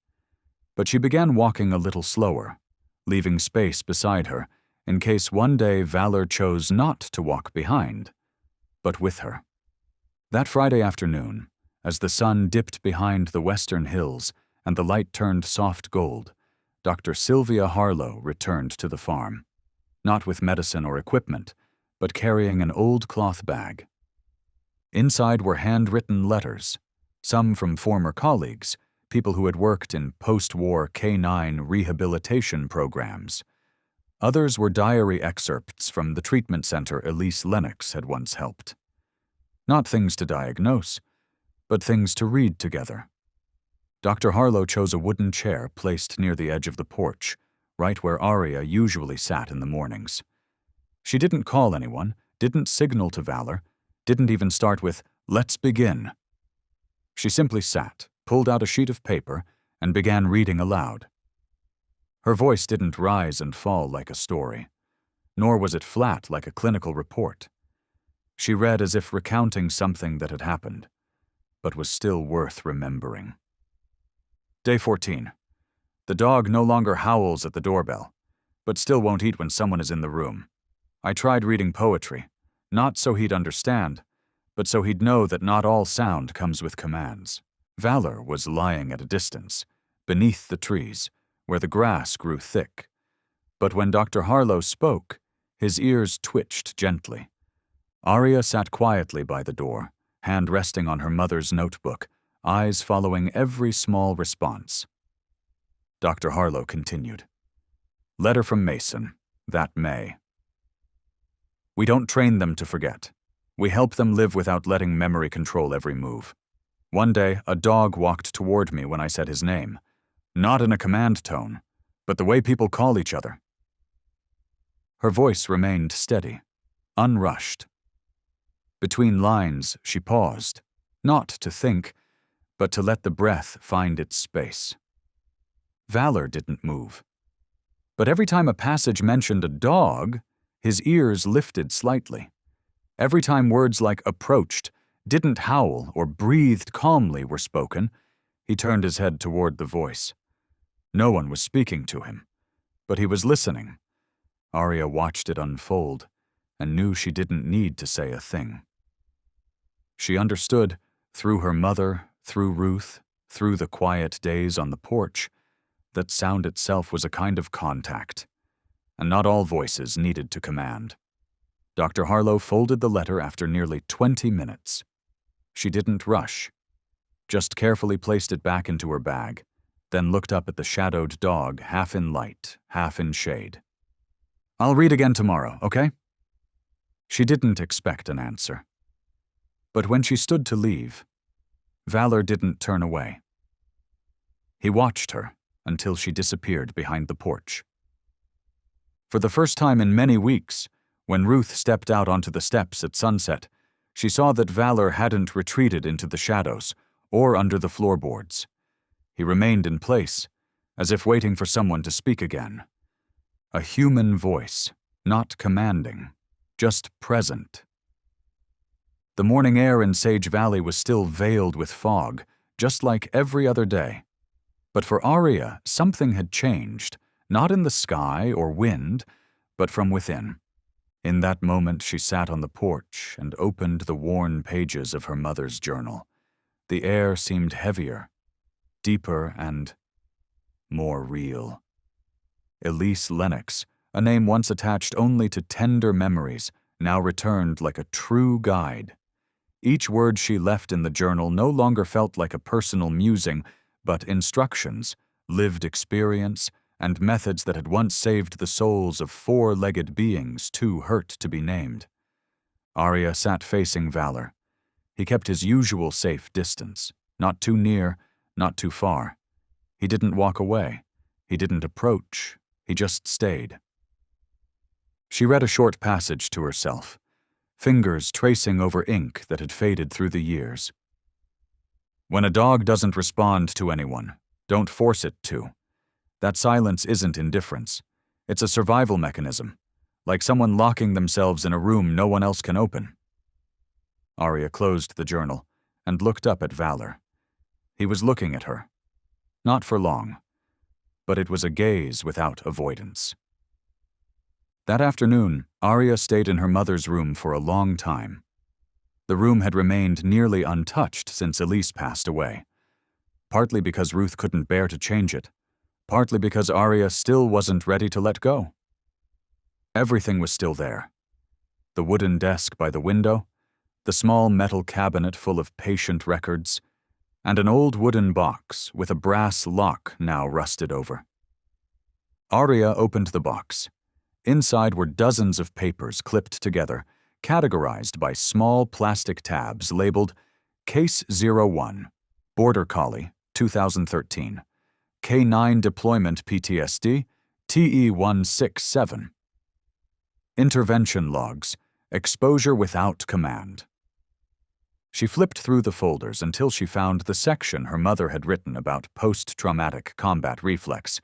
but she began walking a little slower, leaving space beside her in case one day Valor chose not to walk behind, but with her. That Friday afternoon, as the sun dipped behind the western hills and the light turned soft gold, Dr. Sylvia Harlow returned to the farm, not with medicine or equipment, but carrying an old cloth bag. Inside were handwritten letters, some from former colleagues, people who had worked in post-war canine rehabilitation programs. Others were diary excerpts from the treatment center Elise Lennox had once helped. Not things to diagnose, but things to read together. Dr. Harlow chose a wooden chair placed near the edge of the porch, right where Arya usually sat in the mornings. She didn't call anyone, didn't signal to Valor, didn't even start with, "Let's begin." She simply sat, pulled out a sheet of paper, and began reading aloud. Her voice didn't rise and fall like a story, nor was it flat like a clinical report. She read as if recounting something that had happened, but was still worth remembering. Day 14. The dog no longer howls at the doorbell, but still won't eat when someone is in the room. I tried reading poetry, not so he'd understand, but so he'd know that not all sound comes with commands. Valor was lying at a distance, beneath the trees, where the grass grew thick. But when Dr. Harlow spoke, his ears twitched gently. Arya sat quietly by the door, hand resting on her mother's notebook, eyes following every small response. Dr. Harlow continued. Letter from Mason, that May. We don't train them to forget. We help them live without letting memory control every move. One day, a dog walked toward me when I said his name, not in a command tone, but the way people call each other. Her voice remained steady, unrushed. Between lines, she paused, not to think, but to let the breath find its space. Valor didn't move. But every time a passage mentioned a dog, his ears lifted slightly. Every time words like approached, didn't howl, or breathed calmly were spoken, he turned his head toward the voice. No one was speaking to him, but he was listening. Arya watched it unfold and knew she didn't need to say a thing. She understood, through her mother, through Ruth, through the quiet days on the porch, that sound itself was a kind of contact, and not all voices needed to command. Dr. Harlow folded the letter after nearly 20 minutes. She didn't rush, just carefully placed it back into her bag, then looked up at the shadowed dog, half in light, half in shade. "I'll read again tomorrow, okay?" She didn't expect an answer. But when she stood to leave, Valor didn't turn away. He watched her until she disappeared behind the porch. For the first time in many weeks, when Ruth stepped out onto the steps at sunset, she saw that Valor hadn't retreated into the shadows or under the floorboards. He remained in place, as if waiting for someone to speak again. A human voice, not commanding, just present. The morning air in Sage Valley was still veiled with fog, just like every other day. But for Arya, something had changed, not in the sky or wind, but from within. In that moment, she sat on the porch and opened the worn pages of her mother's journal. The air seemed heavier, deeper, and more real. Elise Lennox, a name once attached only to tender memories, now returned like a true guide. Each word she left in the journal no longer felt like a personal musing, but instructions, lived experience, and methods that had once saved the souls of four-legged beings too hurt to be named. Arya sat facing Valor. He kept his usual safe distance, not too near, not too far. He didn't walk away. He didn't approach. He just stayed. She read a short passage to herself, fingers tracing over ink that had faded through the years. When a dog doesn't respond to anyone, don't force it to. That silence isn't indifference. It's a survival mechanism, like someone locking themselves in a room no one else can open. Arya closed the journal and looked up at Valor. He was looking at her. Not for long, but it was a gaze without avoidance. That afternoon, Arya stayed in her mother's room for a long time. The room had remained nearly untouched since Elise passed away, partly because Ruth couldn't bear to change it, partly because Arya still wasn't ready to let go. Everything was still there. The wooden desk by the window, the small metal cabinet full of patient records, and an old wooden box with a brass lock now rusted over. Arya opened the box. Inside were dozens of papers clipped together, categorized by small plastic tabs labeled Case 01, Border Collie, 2013, K9 Deployment PTSD, TE167. Intervention Logs, Exposure Without Command. She flipped through the folders until she found the section her mother had written about post-traumatic combat reflex.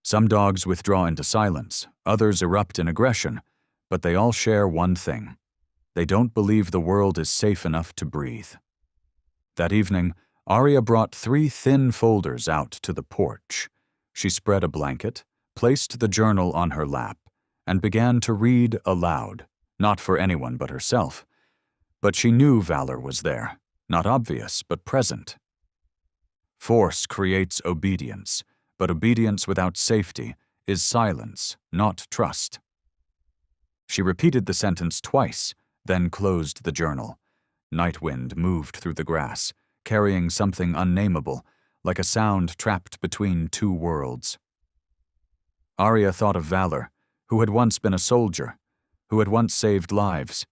Some dogs withdraw into silence, others erupt in aggression, but they all share one thing. They don't believe the world is safe enough to breathe. That evening, Arya brought 3 thin folders out to the porch. She spread a blanket, placed the journal on her lap, and began to read aloud, not for anyone but herself. But she knew Valor was there, not obvious, but present. Force creates obedience, but obedience without safety is silence, not trust. She repeated the sentence twice, then closed the journal. Night wind moved through the grass, carrying something unnameable, like a sound trapped between two worlds. Arya thought of Valor, who had once been a soldier, who had once saved lives,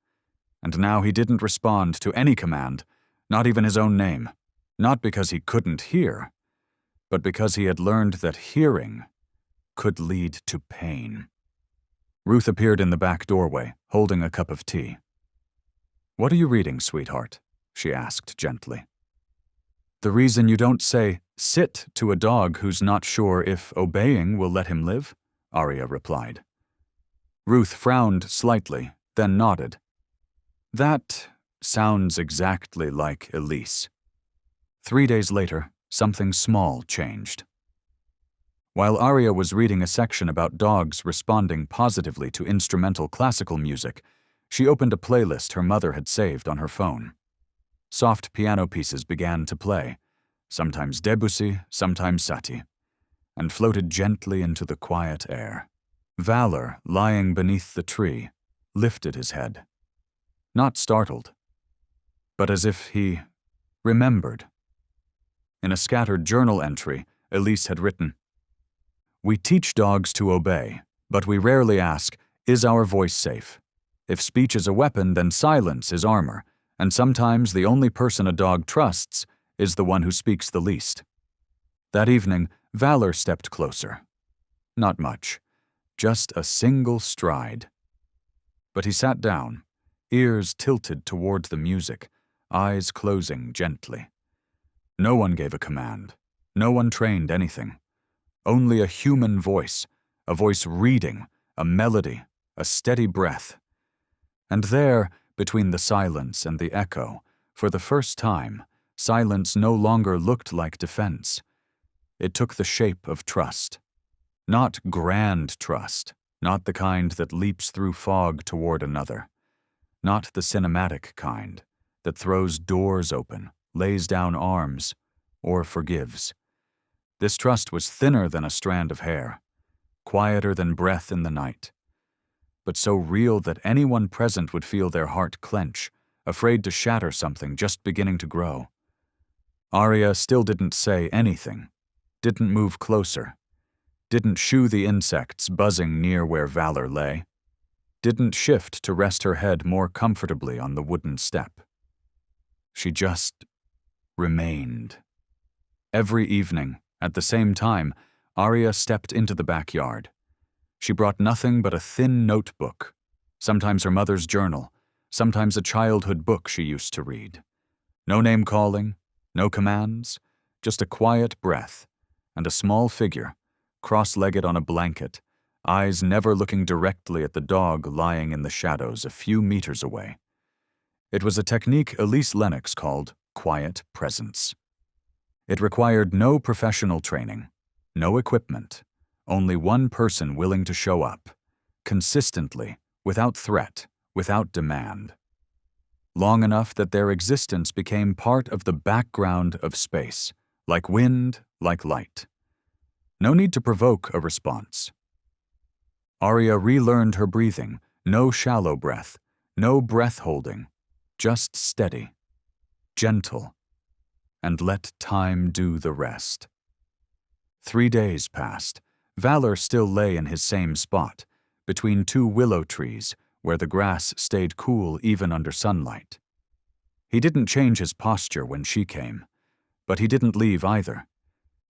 and now he didn't respond to any command, not even his own name, not because he couldn't hear, but because he had learned that hearing could lead to pain. Ruth appeared in the back doorway, holding a cup of tea. "What are you reading, sweetheart?" she asked gently. "The reason you don't say 'sit' to a dog who's not sure if obeying will let him live?" Arya replied. Ruth frowned slightly, then nodded. That sounds exactly like Elise. 3 days later, something small changed. While Arya was reading a section about dogs responding positively to instrumental classical music, she opened a playlist her mother had saved on her phone. Soft piano pieces began to play, sometimes Debussy, sometimes Satie, and floated gently into the quiet air. Valor, lying beneath the tree, lifted his head. Not startled, but as if he remembered. In a scattered journal entry, Elise had written, "We teach dogs to obey, but we rarely ask, is our voice safe? If speech is a weapon, then silence is armor, and sometimes the only person a dog trusts is the one who speaks the least." That evening, Valor stepped closer. Not much, just a single stride. But he sat down, ears tilted toward the music, eyes closing gently. No one gave a command. No one trained anything. Only a human voice, a voice reading, a melody, a steady breath. And there, between the silence and the echo, for the first time, silence no longer looked like defense. It took the shape of trust. Not grand trust, not the kind that leaps through fog toward another. Not the cinematic kind that throws doors open, lays down arms, or forgives. This trust was thinner than a strand of hair, quieter than breath in the night, but so real that anyone present would feel their heart clench, afraid to shatter something just beginning to grow. Arya still didn't say anything, didn't move closer, didn't shoo the insects buzzing near where Valor lay, didn't shift to rest her head more comfortably on the wooden step. She just remained. Every evening, at the same time, Arya stepped into the backyard. She brought nothing but a thin notebook, sometimes her mother's journal, sometimes a childhood book she used to read. No name-calling, no commands, just a quiet breath, and a small figure, cross-legged on a blanket, eyes never looking directly at the dog lying in the shadows a few meters away. It was a technique Elise Lennox called quiet presence. It required no professional training, no equipment, only one person willing to show up, consistently, without threat, without demand. Long enough that their existence became part of the background of space, like wind, like light. No need to provoke a response. Arya relearned her breathing, no shallow breath, no breath holding, just steady, gentle, and let time do the rest. 3 days passed. Valor still lay in his same spot, between 2 willow trees where the grass stayed cool even under sunlight. He didn't change his posture when she came, but he didn't leave either.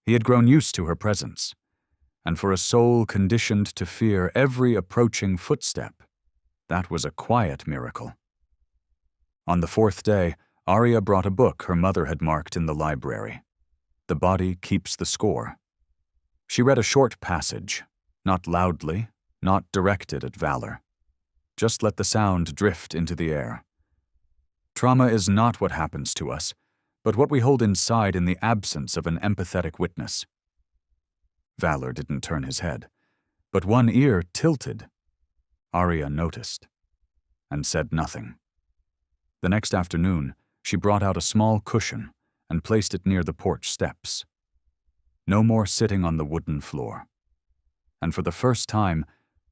He had grown used to her presence, and for a soul conditioned to fear every approaching footstep, that was a quiet miracle. On the 4th day, Arya brought a book her mother had marked in the library. The Body Keeps the Score. She read a short passage, not loudly, not directed at Valor. Just let the sound drift into the air. Trauma is not what happens to us, but what we hold inside in the absence of an empathetic witness. Valor didn't turn his head, but one ear tilted. Arya noticed, and said nothing. The next afternoon, she brought out a small cushion and placed it near the porch steps. No more sitting on the wooden floor. And for the first time,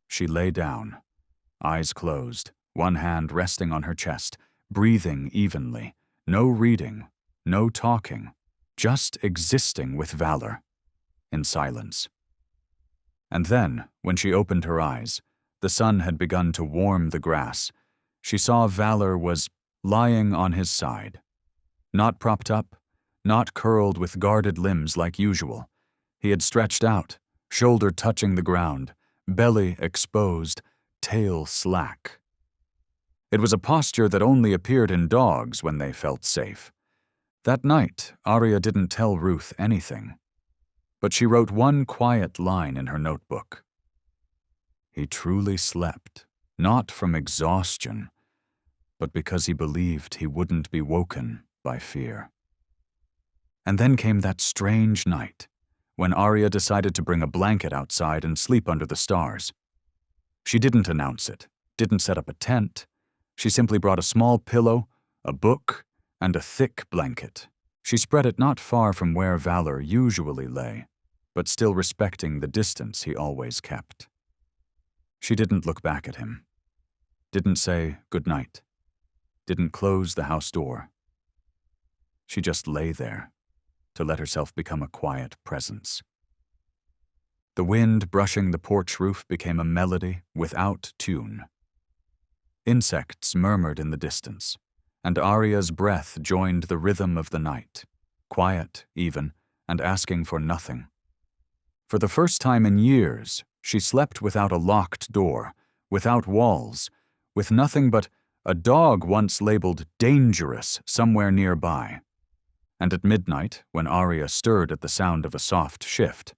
she lay down, eyes closed, one hand resting on her chest, breathing evenly, no reading, no talking, just existing with Valor, in silence. And then, when she opened her eyes, the sun had begun to warm the grass. She saw Valor was lying on his side. Not propped up, not curled with guarded limbs like usual. He had stretched out, shoulder touching the ground, belly exposed, tail slack. It was a posture that only appeared in dogs when they felt safe. That night, Arya didn't tell Ruth anything, but she wrote one quiet line in her notebook. He truly slept, not from exhaustion, but because he believed he wouldn't be woken by fear. And then came that strange night, when Arya decided to bring a blanket outside and sleep under the stars. She didn't announce it, didn't set up a tent. She simply brought a small pillow, a book, and a thick blanket. She spread it not far from where Valor usually lay, but still respecting the distance he always kept. She didn't look back at him, didn't say goodnight, didn't close the house door. She just lay there to let herself become a quiet presence. The wind brushing the porch roof became a melody without tune. Insects murmured in the distance, and Arya's breath joined the rhythm of the night, quiet even, and asking for nothing. For the first time in years, she slept without a locked door, without walls, with nothing but a dog once labeled dangerous somewhere nearby. And at midnight, when Arya stirred at the sound of a soft shift,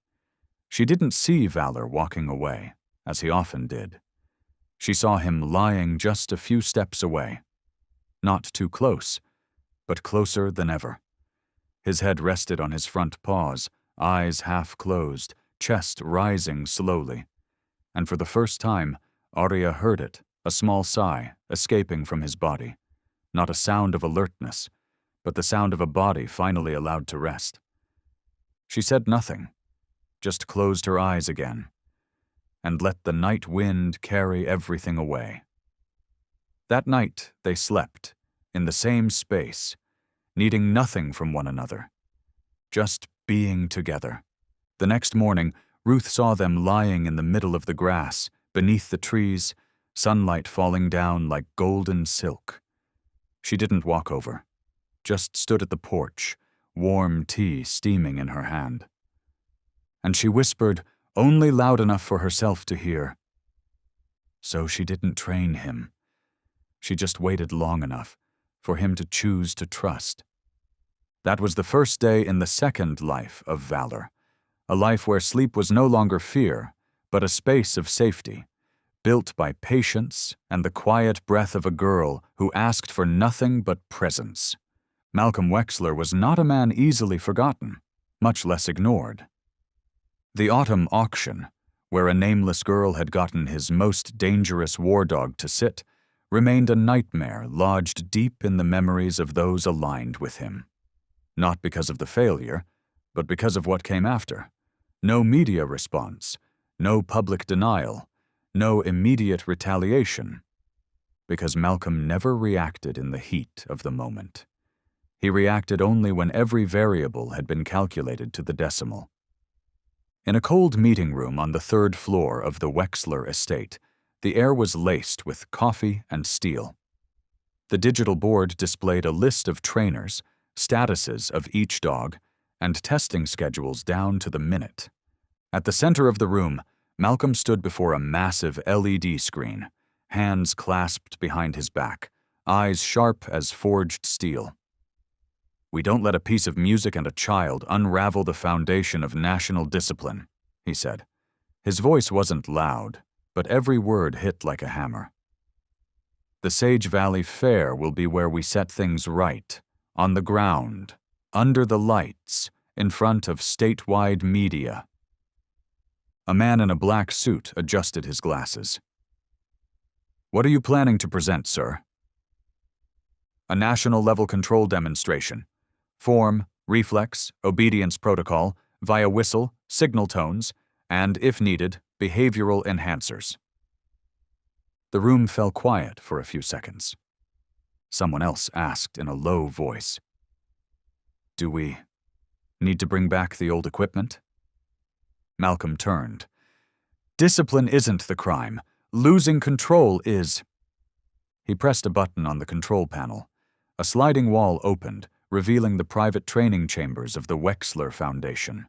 she didn't see Valor walking away, as he often did. She saw him lying just a few steps away. Not too close, but closer than ever. His head rested on his front paws, eyes half closed, chest rising slowly. And for the first time, Arya heard it, a small sigh escaping from his body. Not a sound of alertness, but the sound of a body finally allowed to rest. She said nothing, just closed her eyes again, and let the night wind carry everything away. That night they slept, in the same space, needing nothing from one another, just being together. The next morning, Ruth saw them lying in the middle of the grass, beneath the trees, sunlight falling down like golden silk. She didn't walk over, just stood at the porch, warm tea steaming in her hand. And she whispered, only loud enough for herself to hear. So she didn't train him. She just waited long enough for him to choose to trust. That was the first day in the second life of Valor, a life where sleep was no longer fear, but a space of safety, built by patience and the quiet breath of a girl who asked for nothing but presence. Malcolm Wexler was not a man easily forgotten, much less ignored. The autumn auction, where a nameless girl had gotten his most dangerous war dog to sit, remained a nightmare lodged deep in the memories of those aligned with him. Not because of the failure, but because of what came after. No media response, no public denial, no immediate retaliation. Because Malcolm never reacted in the heat of the moment. He reacted only when every variable had been calculated to the decimal. In a cold meeting room on the third floor of the Wexler estate, the air was laced with coffee and steel. The digital board displayed a list of trainers, statuses of each dog, and testing schedules down to the minute. At the center of the room, Malcolm stood before a massive LED screen, hands clasped behind his back, eyes sharp as forged steel. We don't let a piece of music and a child unravel the foundation of national discipline, he said. His voice wasn't loud, but every word hit like a hammer. The Sage Valley Fair will be where we set things right, on the ground, under the lights, in front of statewide media. A man in a black suit adjusted his glasses. What are you planning to present, sir? A national-level control demonstration. Form, reflex, obedience protocol, via whistle, signal tones, and, if needed, behavioral enhancers. The room fell quiet for a few seconds. Someone else asked in a low voice, "Do we need to bring back the old equipment?" Malcolm turned. "Discipline isn't the crime. Losing control is." He pressed a button on the control panel. A sliding wall opened, revealing the private training chambers of the Wexler Foundation.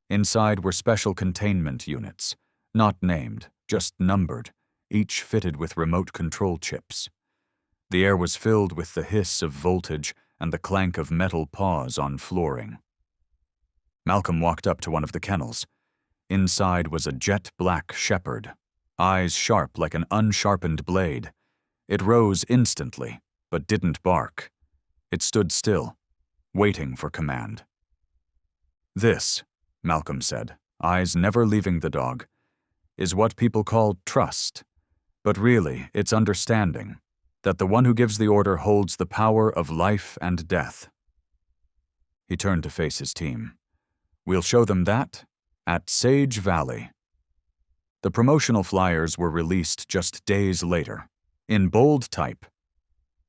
Inside were special containment units, not named, just numbered, each fitted with remote control chips. The air was filled with the hiss of voltage and the clank of metal paws on flooring. Malcolm walked up to one of the kennels. Inside was a jet-black shepherd, eyes sharp like an unsharpened blade. It rose instantly, but didn't bark. It stood still, waiting for command. "This," Malcolm said, eyes never leaving the dog, "is what people call trust. But really, it's understanding that the one who gives the order holds the power of life and death." He turned to face his team. "We'll show them that at Sage Valley." The promotional flyers were released just days later. In bold type,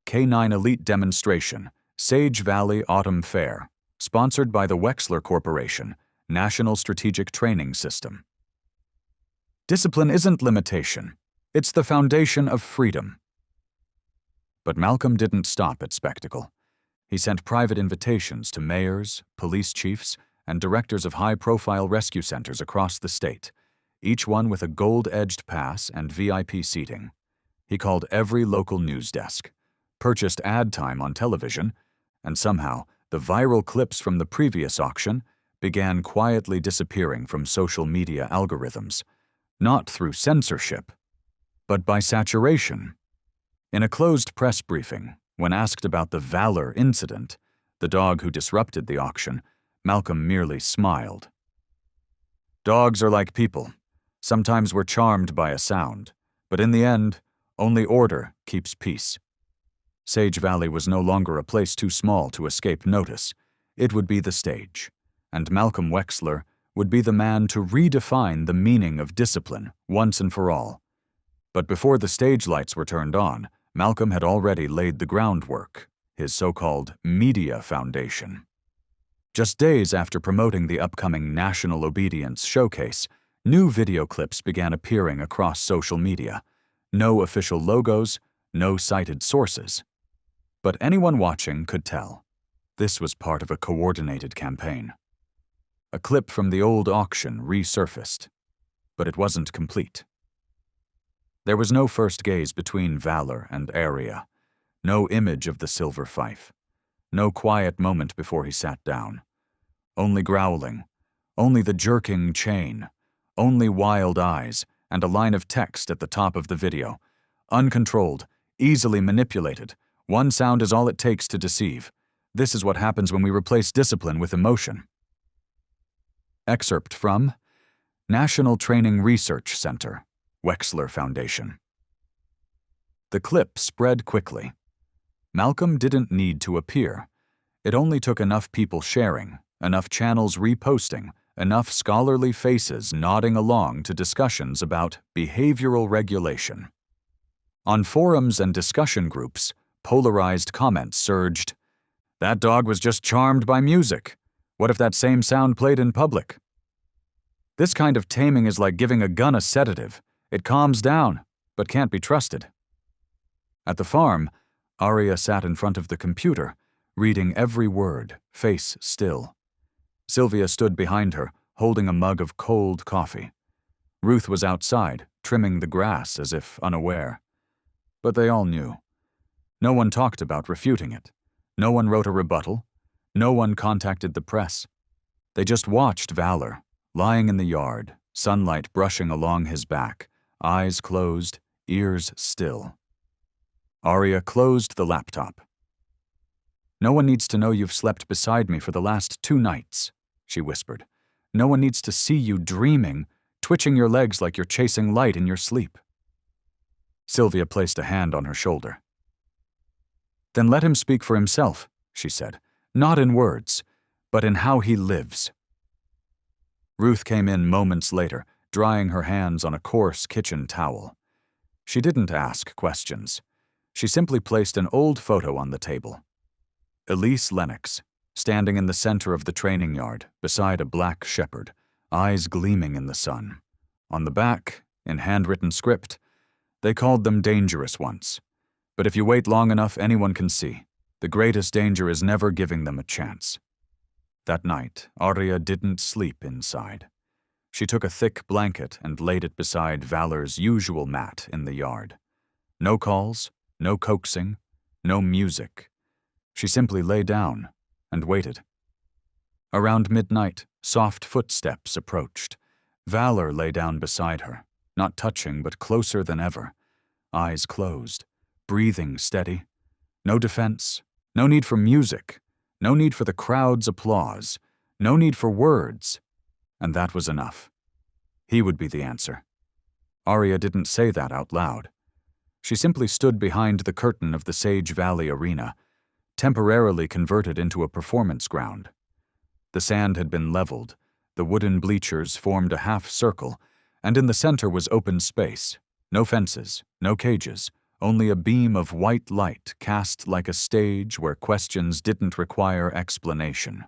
K9 Elite Demonstration, Sage Valley Autumn Fair, sponsored by the Wexler Corporation, National Strategic Training System. Discipline isn't limitation. It's the foundation of freedom. But Malcolm didn't stop at spectacle. He sent private invitations to mayors, police chiefs, and directors of high-profile rescue centers across the state, each one with a gold-edged pass and VIP seating. He called every local news desk, purchased ad time on television, and somehow the viral clips from the previous auction began quietly disappearing from social media algorithms, not through censorship, but by saturation. In a closed press briefing, when asked about the Valor incident, the dog who disrupted the auction, Malcolm merely smiled. "Dogs are like people. Sometimes we're charmed by a sound, but in the end, only order keeps peace." Sage Valley was no longer a place too small to escape notice. It would be the stage, and Malcolm Wexler would be the man to redefine the meaning of discipline once and for all. But before the stage lights were turned on, Malcolm had already laid the groundwork, his so-called media foundation. Just days after promoting the upcoming National Obedience Showcase, new video clips began appearing across social media. No official logos, no cited sources. But anyone watching could tell. This was part of a coordinated campaign. A clip from the old auction resurfaced, but it wasn't complete. There was no first gaze between Valor and Aria, no image of the silver fife, no quiet moment before he sat down. Only growling, only the jerking chain, only wild eyes, and a line of text at the top of the video. Uncontrolled, easily manipulated, one sound is all it takes to deceive. This is what happens when we replace discipline with emotion. Excerpt from National Training Research Center, Wexler Foundation. The clip spread quickly. Malcolm didn't need to appear. It only took enough people sharing, enough channels reposting, enough scholarly faces nodding along to discussions about behavioral regulation. On forums and discussion groups, polarized comments surged. "That dog was just charmed by music. What if that same sound played in public?" "This kind of taming is like giving a gun a sedative. It calms down, but can't be trusted." At the farm, Aria sat in front of the computer, reading every word, face still. Sylvia stood behind her, holding a mug of cold coffee. Ruth was outside, trimming the grass as if unaware. But they all knew. No one talked about refuting it. No one wrote a rebuttal. No one contacted the press. They just watched Valor, lying in the yard, sunlight brushing along his back, eyes closed, ears still. Aria closed the laptop. "No one needs to know you've slept beside me for the last 2 nights, she whispered. "No one needs to see you dreaming, twitching your legs like you're chasing light in your sleep." Sylvia placed a hand on her shoulder. "Then let him speak for himself," she said, "not in words, but in how he lives." Ruth came in moments later, drying her hands on a coarse kitchen towel. She didn't ask questions. She simply placed an old photo on the table. Elise Lennox, standing in the center of the training yard, beside a black shepherd, eyes gleaming in the sun. On the back, in handwritten script, they called them dangerous once. But if you wait long enough, anyone can see. The greatest danger is never giving them a chance. That night, Aria didn't sleep inside. She took a thick blanket and laid it beside Valor's usual mat in the yard. No calls, no coaxing, no music. She simply lay down and waited. Around midnight, soft footsteps approached. Valor lay down beside her, not touching but closer than ever, eyes closed, breathing steady. No defense, no need for music, no need for the crowd's applause, no need for words. And that was enough. He would be the answer. Arya didn't say that out loud. She simply stood behind the curtain of the Sage Valley Arena, temporarily converted into a performance ground. The sand had been leveled, the wooden bleachers formed a half circle, and in the center was open space. No fences, no cages, only a beam of white light cast like a stage where questions didn't require explanation.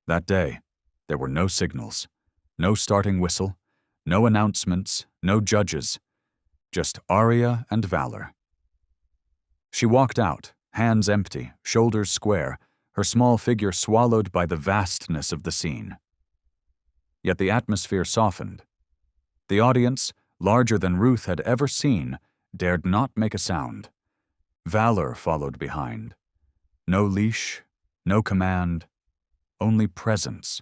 That day, there were no signals, no starting whistle, no announcements, no judges, just Arya and Valor. She walked out, hands empty, shoulders square, her small figure swallowed by the vastness of the scene. Yet the atmosphere softened. The audience, larger than Ruth had ever seen, dared not make a sound. Valor followed behind. No leash, no command, only presence,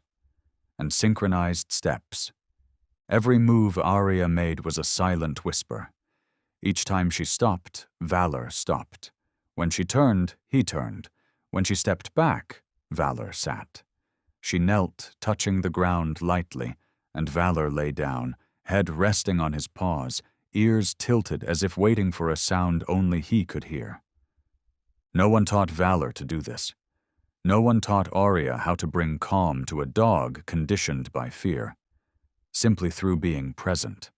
and synchronized steps. Every move Arya made was a silent whisper. Each time she stopped, Valor stopped. When she turned, he turned. When she stepped back, Valor sat. She knelt, touching the ground lightly, and Valor lay down, head resting on his paws, ears tilted as if waiting for a sound only he could hear. No one taught Valor to do this. No one taught Arya how to bring calm to a dog conditioned by fear, simply through being present.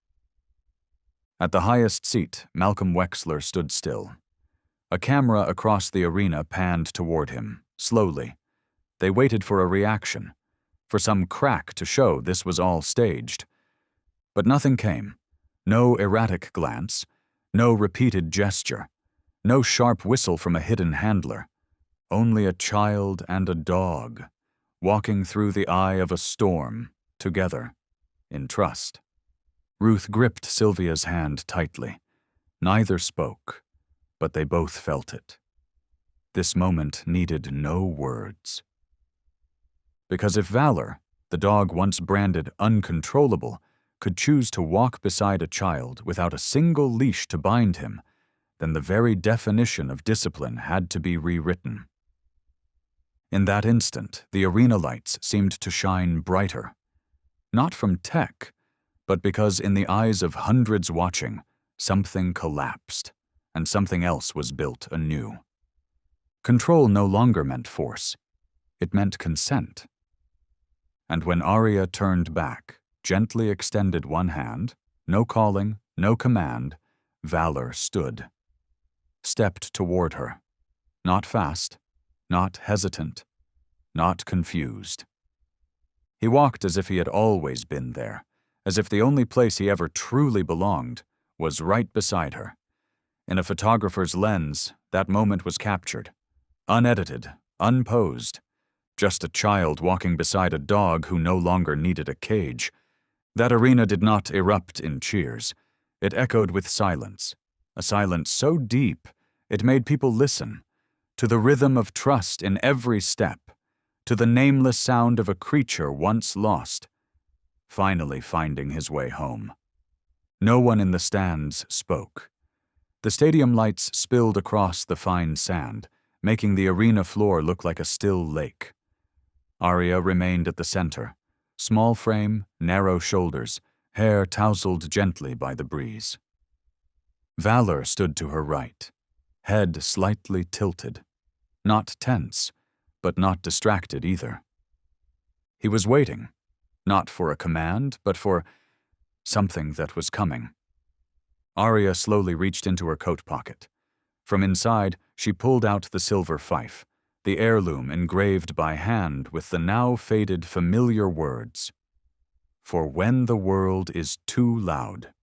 At the highest seat, Malcolm Wexler stood still. A camera across the arena panned toward him, slowly. They waited for a reaction, for some crack to show this was all staged. But nothing came. No erratic glance, no repeated gesture, no sharp whistle from a hidden handler. Only a child and a dog, walking through the eye of a storm, together, in trust. Ruth gripped Sylvia's hand tightly. Neither spoke, but they both felt it. This moment needed no words. Because if Valor, the dog once branded uncontrollable, could choose to walk beside a child without a single leash to bind him, then the very definition of discipline had to be rewritten. In that instant, the arena lights seemed to shine brighter. Not from tech, but because in the eyes of hundreds watching, something collapsed, and something else was built anew. Control no longer meant force. It meant consent. And when Arya turned back, gently extended one hand, no calling, no command, Valor stood. Stepped toward her. Not fast, not hesitant, not confused. He walked as if he had always been there, as if the only place he ever truly belonged was right beside her. In a photographer's lens, that moment was captured. Unedited, unposed. Just a child walking beside a dog who no longer needed a cage. That arena did not erupt in cheers. It echoed with silence, a silence so deep it made people listen, to the rhythm of trust in every step, to the nameless sound of a creature once lost, finally finding his way home. No one in the stands spoke. The stadium lights spilled across the fine sand, making the arena floor look like a still lake. Arya remained at the center, small frame, narrow shoulders, hair tousled gently by the breeze. Valor stood to her right, head slightly tilted, not tense, but not distracted either. He was waiting, not for a command, but for something that was coming. Arya slowly reached into her coat pocket. From inside, she pulled out the silver fife, the heirloom engraved by hand with the now faded familiar words, "For when the world is too loud."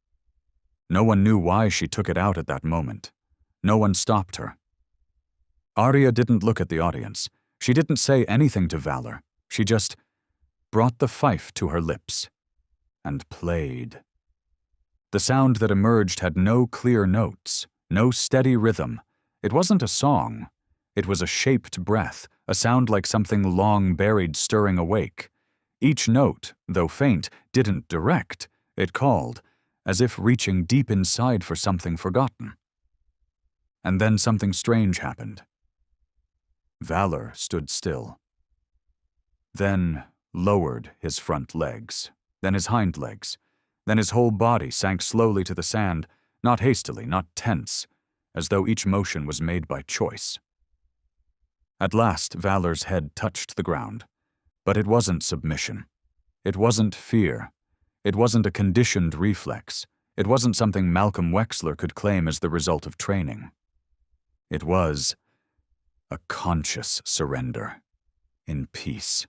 No one knew why she took it out at that moment. No one stopped her. Arya didn't look at the audience. She didn't say anything to Valor. She just brought the fife to her lips and played. The sound that emerged had no clear notes, no steady rhythm. It wasn't a song. It was a shaped breath, a sound like something long buried stirring awake. Each note, though faint, didn't direct. It called, as if reaching deep inside for something forgotten. And then something strange happened. Valor stood still. Then lowered his front legs, then his hind legs, then his whole body sank slowly to the sand, not hastily, not tense, as though each motion was made by choice. At last, Valor's head touched the ground, but it wasn't submission. It wasn't fear. It wasn't a conditioned reflex. It wasn't something Malcolm Wexler could claim as the result of training. It was a conscious surrender, in peace.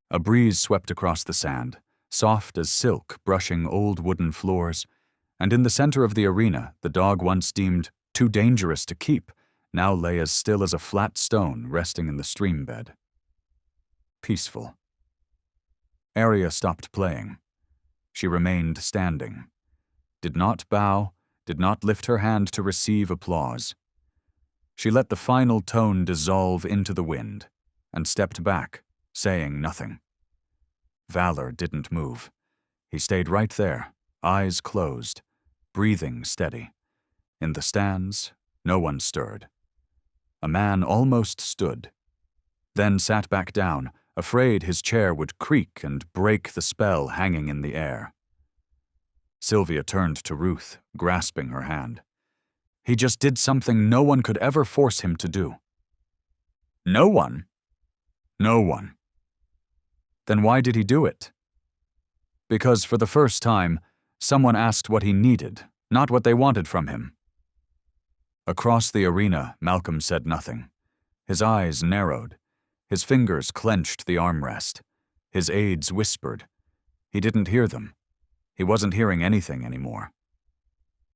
A breeze swept across the sand, soft as silk brushing old wooden floors, and in the center of the arena, the dog once deemed too dangerous to keep now lay as still as a flat stone resting in the stream bed. Peaceful. Arya stopped playing. She remained standing. Did not bow, did not lift her hand to receive applause. She let the final tone dissolve into the wind and stepped back, saying nothing. Valor didn't move. He stayed right there, eyes closed, breathing steady. In the stands, no one stirred. A man almost stood, then sat back down, afraid his chair would creak and break the spell hanging in the air. Sylvia turned to Ruth, grasping her hand. He just did something no one could ever force him to do. No one? No one. Then why did he do it? Because for the first time, someone asked what he needed, not what they wanted from him. Across the arena, Malcolm said nothing. His eyes narrowed. His fingers clenched the armrest. His aides whispered. He didn't hear them. He wasn't hearing anything anymore.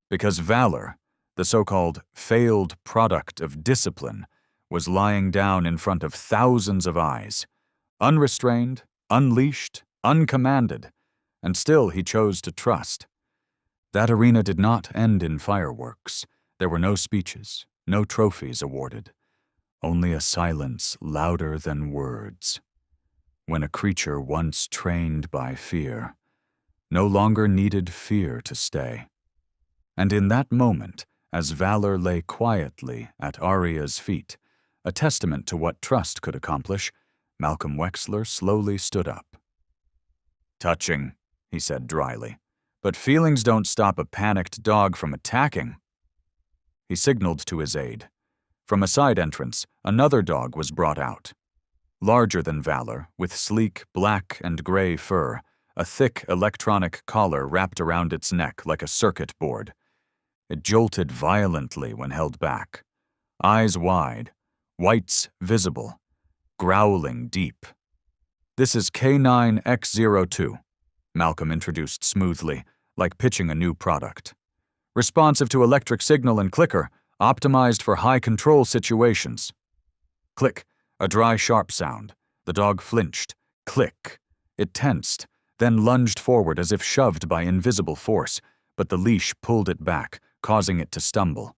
Because Valor, the so-called failed product of discipline, was lying down in front of thousands of eyes, unrestrained, unleashed, uncommanded, and still he chose to trust. That arena did not end in fireworks. There were no speeches, no trophies awarded, only a silence louder than words. When a creature once trained by fear no longer needed fear to stay. And in that moment, as Valor lay quietly at Arya's feet, a testament to what trust could accomplish, Malcolm Wexler slowly stood up. Touching, he said dryly, but feelings don't stop a panicked dog from attacking. He signaled to his aide. From a side entrance, another dog was brought out. Larger than Valor, with sleek black and gray fur, a thick electronic collar wrapped around its neck like a circuit board. It jolted violently when held back. Eyes wide, whites visible, growling deep. This is K9X02, Malcolm introduced smoothly, like pitching a new product. Responsive to electric signal and clicker, optimized for high-control situations. Click, a dry, sharp sound. The dog flinched. Click. It tensed, then lunged forward as if shoved by invisible force, but the leash pulled it back, causing it to stumble.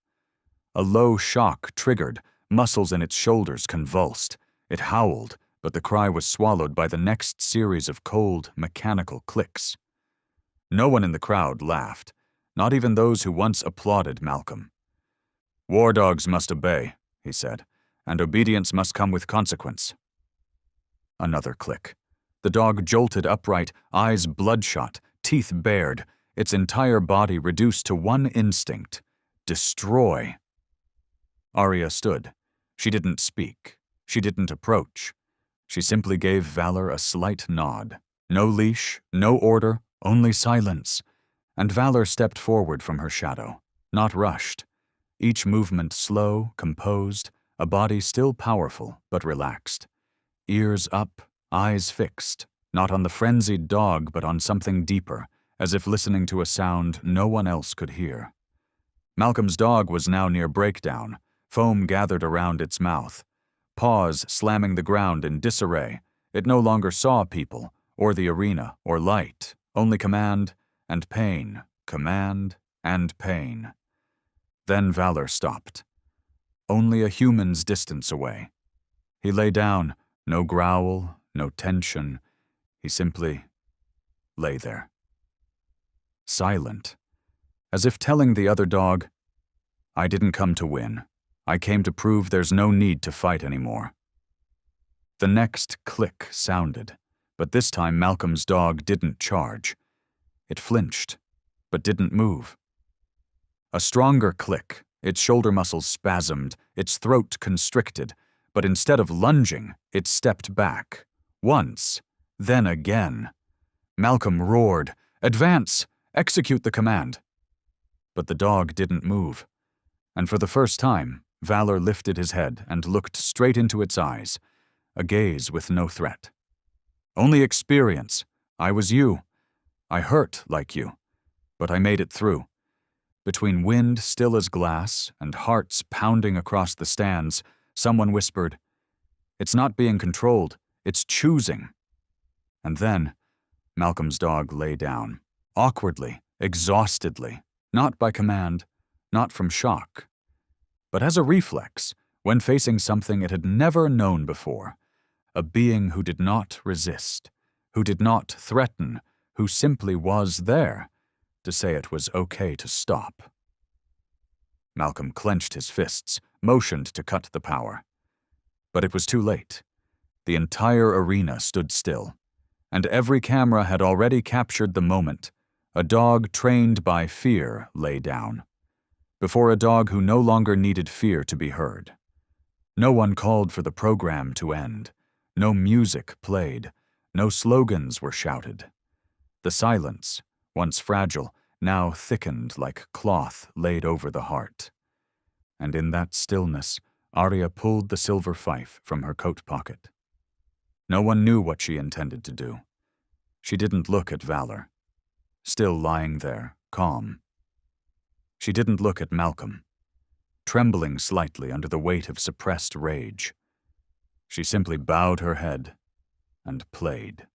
A low shock triggered, muscles in its shoulders convulsed. It howled, but the cry was swallowed by the next series of cold, mechanical clicks. No one in the crowd laughed. Not even those who once applauded Malcolm. War dogs must obey, he said, and obedience must come with consequence. Another click. The dog jolted upright, eyes bloodshot, teeth bared, its entire body reduced to one instinct: destroy. Arya stood. She didn't speak. She didn't approach. She simply gave Valor a slight nod. No leash, no order, only silence. And Valor stepped forward from her shadow, not rushed. Each movement slow, composed, a body still powerful but relaxed. Ears up, eyes fixed, not on the frenzied dog but on something deeper, as if listening to a sound no one else could hear. Malcolm's dog was now near breakdown, foam gathered around its mouth. Paws slamming the ground in disarray, it no longer saw people, or the arena, or light, only command and pain, command and pain. Then Valor stopped. Only a human's distance away. He lay down, no growl, no tension. He simply lay there. silent, as if telling the other dog, "I didn't come to win. I came to prove there's no need to fight anymore." The next click sounded, but this time Malcolm's dog didn't charge. It flinched, but didn't move. A stronger click, its shoulder muscles spasmed, its throat constricted, but instead of lunging, it stepped back. Once, then again. Malcolm roared, "Advance! Execute the command!" But the dog didn't move, and for the first time, Valor lifted his head and looked straight into its eyes, a gaze with no threat. "Only experience. I was you. I hurt like you, but I made it through." Between wind still as glass and hearts pounding across the stands, someone whispered, "It's not being controlled, it's choosing." And then, Malcolm's dog lay down, awkwardly, exhaustedly, not by command, not from shock, but as a reflex when facing something it had never known before, a being who did not resist, who did not threaten, who simply was there to say it was okay to stop. Malcolm clenched his fists, motioned to cut the power. But it was too late. The entire arena stood still, and every camera had already captured the moment. A dog trained by fear lay down, before a dog who no longer needed fear to be heard. No one called for the program to end. No music played. No slogans were shouted. The silence, once fragile, now thickened like cloth laid over the heart. And in that stillness, Arya pulled the silver fife from her coat pocket. No one knew what she intended to do. She didn't look at Valor, still lying there, calm. She didn't look at Malcolm, trembling slightly under the weight of suppressed rage. She simply bowed her head and played.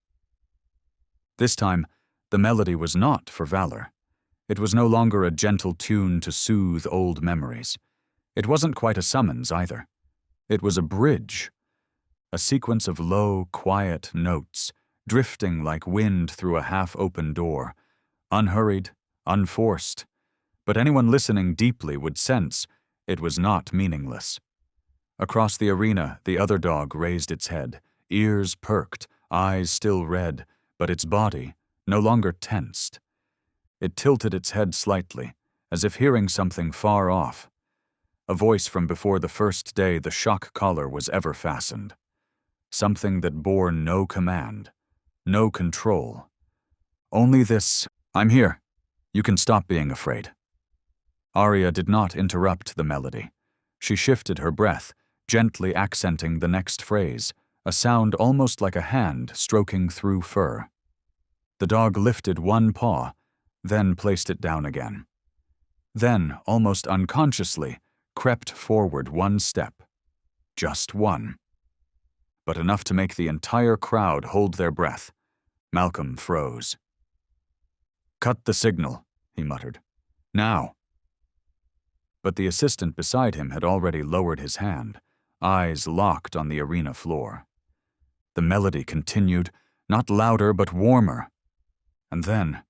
This time, the melody was not for Valor. It was no longer a gentle tune to soothe old memories. It wasn't quite a summons either. It was a bridge, a sequence of low, quiet notes, drifting like wind through a half-open door, unhurried, unforced, but anyone listening deeply would sense it was not meaningless. Across the arena, the other dog raised its head, ears perked, eyes still red, but its body no longer tensed. It tilted its head slightly, as if hearing something far off. A voice from before the first day the shock collar was ever fastened. Something that bore no command, no control. Only this, "I'm here. You can stop being afraid." Arya did not interrupt the melody. She shifted her breath, gently accenting the next phrase, a sound almost like a hand stroking through fur. The dog lifted one paw, then placed it down again. Then, almost unconsciously, crept forward one step. Just one. But enough to make the entire crowd hold their breath. Malcolm froze. "Cut the signal," he muttered. "Now." But the assistant beside him had already lowered his hand, eyes locked on the arena floor. The melody continued, not louder but warmer. And then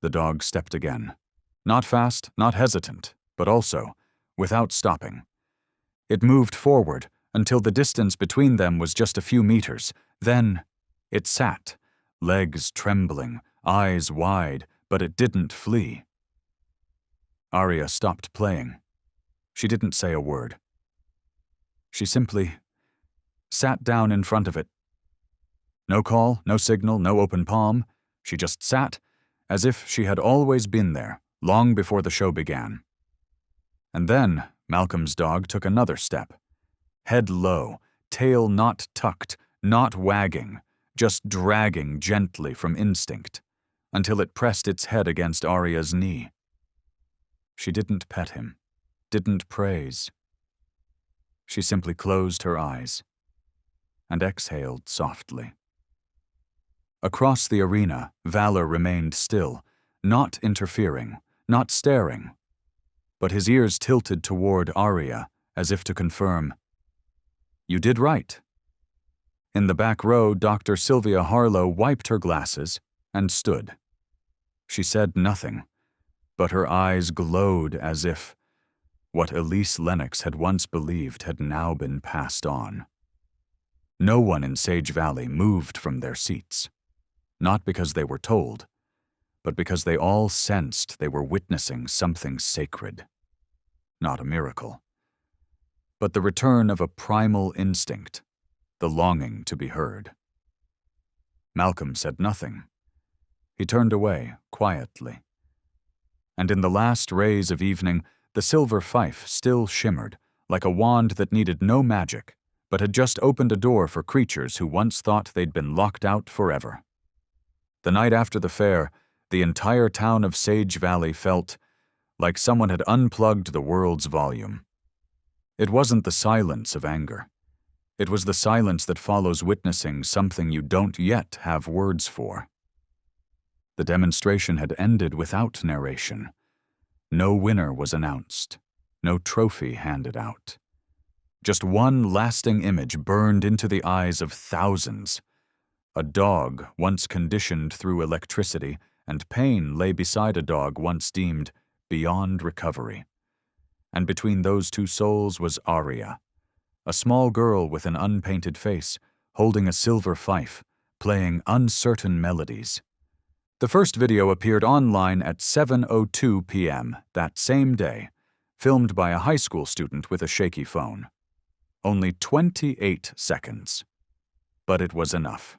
the dog stepped again. Not fast, not hesitant, but also without stopping. It moved forward until the distance between them was just a few meters. Then it sat, legs trembling, eyes wide, but it didn't flee. Arya stopped playing. She didn't say a word. She simply sat down in front of it. No call, no signal, no open palm. She just sat, as if she had always been there, long before the show began. And then Malcolm's dog took another step. Head low, tail not tucked, not wagging, just dragging gently from instinct, until it pressed its head against Arya's knee. She didn't pet him, didn't praise. She simply closed her eyes and exhaled softly. Across the arena, Valor remained still, not interfering, not staring, but his ears tilted toward Arya as if to confirm, "You did right." In the back row, Dr. Sylvia Harlow wiped her glasses and stood. She said nothing, but her eyes glowed as if what Elise Lennox had once believed had now been passed on. No one in Sage Valley moved from their seats, not because they were told, but because they all sensed they were witnessing something sacred. Not a miracle, but the return of a primal instinct, the longing to be heard. Malcolm said nothing. He turned away, quietly. And in the last rays of evening, the silver fife still shimmered, like a wand that needed no magic, but had just opened a door for creatures who once thought they'd been locked out forever. The night after the fair, the entire town of Sage Valley felt like someone had unplugged the world's volume. It wasn't the silence of anger. It was the silence that follows witnessing something you don't yet have words for. The demonstration had ended without narration. No winner was announced, no trophy handed out. Just one lasting image burned into the eyes of thousands. A dog once conditioned through electricity, and pain lay beside a dog once deemed beyond recovery. And between those two souls was Aria, a small girl with an unpainted face, holding a silver fife, playing uncertain melodies. The first video appeared online at 7:02 p.m. that same day, filmed by a high school student with a shaky phone. Only 28 seconds. But it was enough.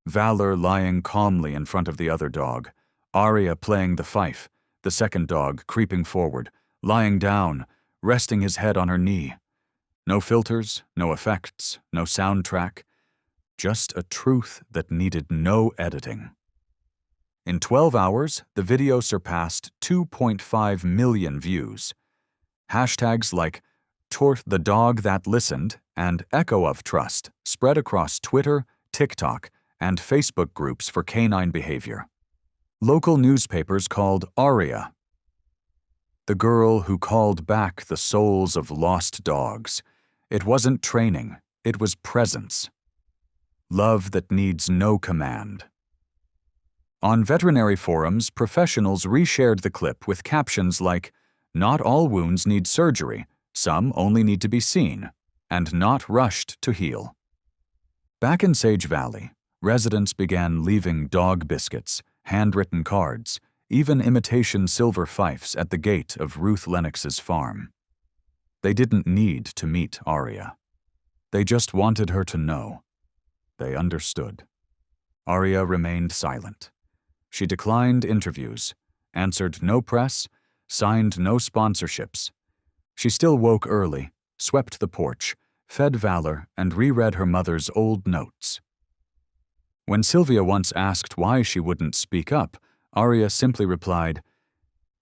Valor lying calmly in front of the other dog, Aria playing the fife, the second dog creeping forward, lying down, resting his head on her knee. No filters, no effects, no soundtrack, just a truth that needed no editing. In 12 hours, the video surpassed 2.5 million views. Hashtags like "Tort the Dog That Listened" and "Echo of Trust" spread across Twitter, TikTok, and Facebook groups for canine behavior. Local newspapers called Aria the girl who called back the souls of lost dogs. It wasn't training, it was presence. Love that needs no command. On veterinary forums, professionals reshared the clip with captions like, "Not all wounds need surgery, some only need to be seen, and not rushed to heal." Back in Sage Valley, residents began leaving dog biscuits, handwritten cards, even imitation silver fifes at the gate of Ruth Lennox's farm. They didn't need to meet Aria. They just wanted her to know. They understood. Aria remained silent. She declined interviews, answered no press, signed no sponsorships. She still woke early, swept the porch, fed Valor, and reread her mother's old notes. When Sylvia once asked why she wouldn't speak up, Aria simply replied,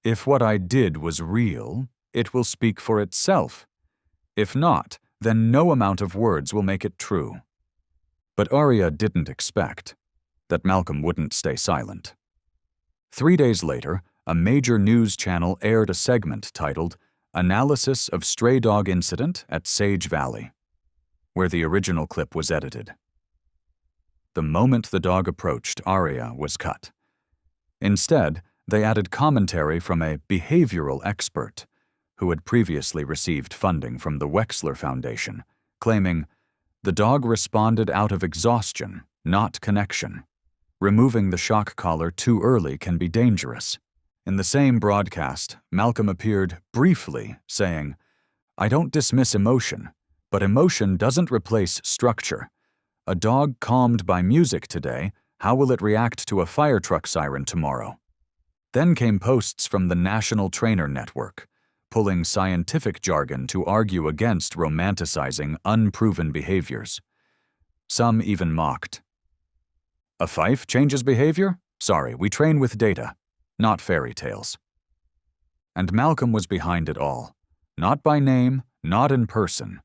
"If what I did was real, it will speak for itself. If not, then no amount of words will make it true." But Aria didn't expect that Malcolm wouldn't stay silent. 3 days later, a major news channel aired a segment titled "Analysis of Stray Dog Incident at Sage Valley," where the original clip was edited. The moment the dog approached, Aria was cut. Instead, they added commentary from a behavioral expert who had previously received funding from the Wexler Foundation, claiming, "The dog responded out of exhaustion, not connection. Removing the shock collar too early can be dangerous." In the same broadcast, Malcolm appeared briefly, saying, "I don't dismiss emotion, but emotion doesn't replace structure. A dog calmed by music today, how will it react to a fire truck siren tomorrow?" Then came posts from the National Trainer Network, pulling scientific jargon to argue against romanticizing unproven behaviors. Some even mocked. "A fife changes behavior? Sorry, we train with data, not fairy tales." And Malcolm was behind it all, not by name, not in person,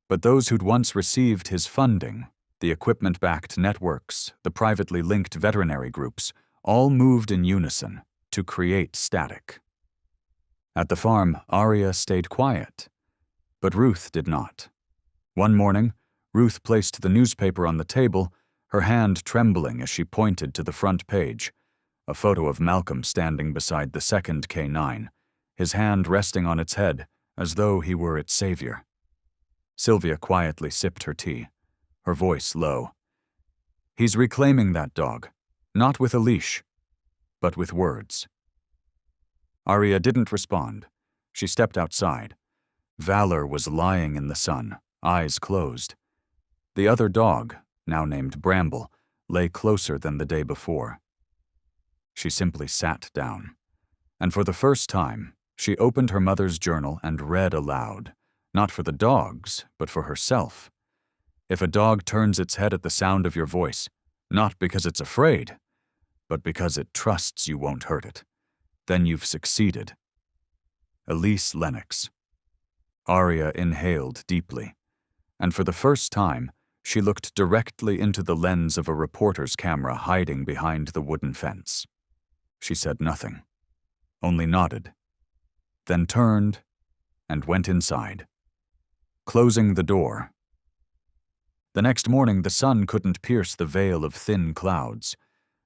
but those who'd once received his funding, the equipment-backed networks, the privately linked veterinary groups, all moved in unison to create static. At the farm, Aria stayed quiet, but Ruth did not. One morning, Ruth placed the newspaper on the table, her hand trembling as she pointed to the front page. a photo of Malcolm standing beside the second K9, his hand resting on its head as though he were its savior. Sylvia quietly sipped her tea, her voice low. He's reclaiming that dog, not with a leash, but with words. Arya didn't respond. She stepped outside. Valor was lying in the sun, eyes closed. The other dog, now named Bramble, lay closer than the day before. She simply sat down, and for the first time, she opened her mother's journal and read aloud, not for the dogs, but for herself. If a dog turns its head at the sound of your voice, not because it's afraid, but because it trusts you won't hurt it, then you've succeeded. Elise Lennox. Arya inhaled deeply, and for the first time, she looked directly into the lens of a reporter's camera hiding behind the wooden fence. She said nothing, only nodded, then turned and went inside, closing the door. The next morning, the sun couldn't pierce the veil of thin clouds.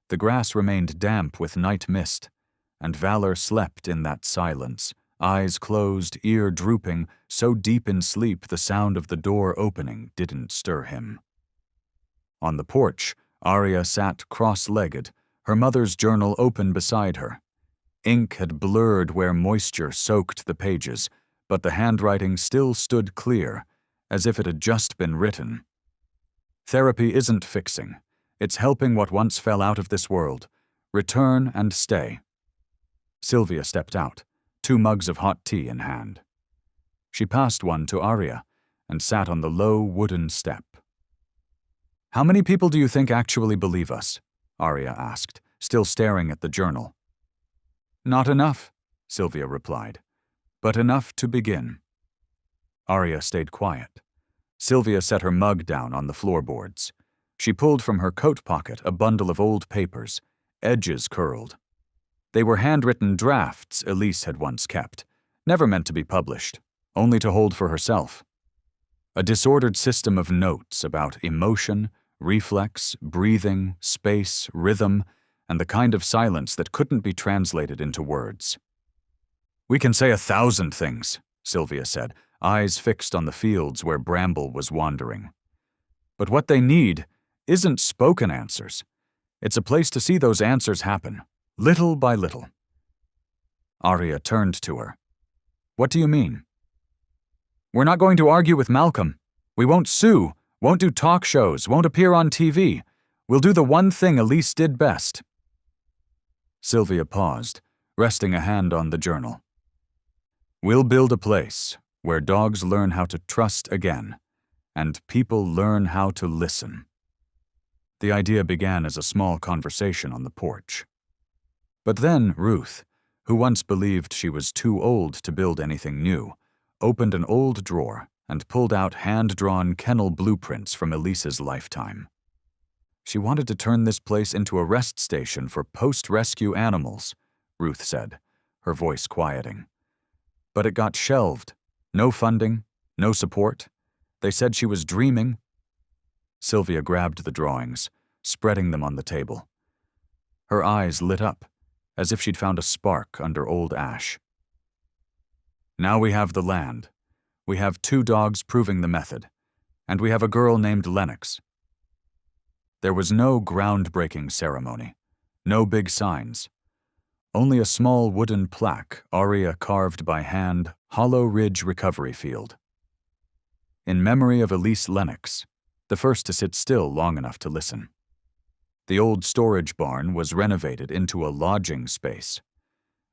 The grass remained damp with night mist, and Valor slept in that silence, eyes closed, ear drooping, so deep in sleep the sound of the door opening didn't stir him. On the porch, Arya sat cross-legged, her mother's journal open beside her. Ink had blurred where moisture soaked the pages, but the handwriting still stood clear, as if it had just been written. Therapy isn't fixing. It's helping what once fell out of this world. Return and stay. Sylvia stepped out, 2 mugs of hot tea in hand. She passed one to Arya and sat on the low wooden step. "How many people do you think actually believe us?" Arya asked, still staring at the journal. "Not enough," Sylvia replied, "but enough to begin." Arya stayed quiet. Sylvia set her mug down on the floorboards. She pulled from her coat pocket a bundle of old papers, edges curled. They were handwritten drafts Elise had once kept, never meant to be published, only to hold for herself. A disordered system of notes about emotion, reflex, breathing, space, rhythm, and the kind of silence that couldn't be translated into words. "We can say 1,000 things," Sylvia said, eyes fixed on the fields where Bramble was wandering. "But what they need isn't spoken answers. It's a place to see those answers happen, little by little." Arya turned to her. "What do you mean?" "We're not going to argue with Malcolm. We won't sue, won't do talk shows, won't appear on TV. We'll do the one thing Elise did best." Sylvia paused, resting a hand on the journal. "We'll build a place where dogs learn how to trust again, and people learn how to listen." The idea began as a small conversation on the porch. But then Ruth, who once believed she was too old to build anything new, opened an old drawer and pulled out hand-drawn kennel blueprints from Elise's lifetime. She wanted to turn this place into a rest station for post-rescue animals, Ruth said, her voice quieting. But it got shelved. No funding, no support. They said she was dreaming. Sylvia grabbed the drawings, spreading them on the table. Her eyes lit up, as if she'd found a spark under old ash. "Now we have the land. We have 2 dogs proving the method, and we have a girl named Lennox." There was no groundbreaking ceremony, no big signs. Only a small wooden plaque Arya carved by hand, Hollow Ridge Recovery Field. In memory of Elise Lennox, the first to sit still long enough to listen. The old storage barn was renovated into a lodging space.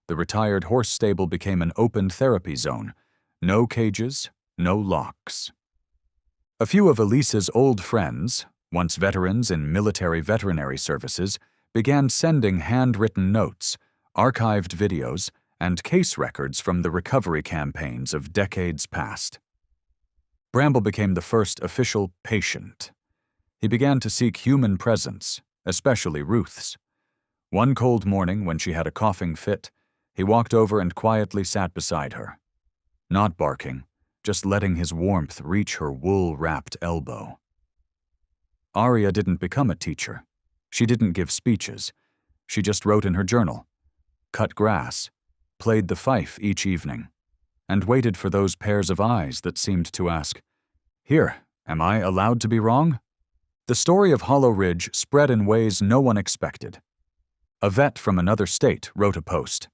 The retired horse stable became an open therapy zone. No cages, no locks. A few of Elise's old friends, once veterans in military veterinary services, began sending handwritten notes, archived videos, and case records from the recovery campaigns of decades past. Bramble became the first official patient. He began to seek human presence, especially Ruth's. One cold morning, when she had a coughing fit, he walked over and quietly sat beside her. Not barking, just letting his warmth reach her wool-wrapped elbow. Arya didn't become a teacher. She didn't give speeches. She just wrote in her journal, cut grass, played the fife each evening, and waited for those pairs of eyes that seemed to ask, "Here, am I allowed to be wrong?" The story of Hollow Ridge spread in ways no one expected. A vet from another state wrote a post.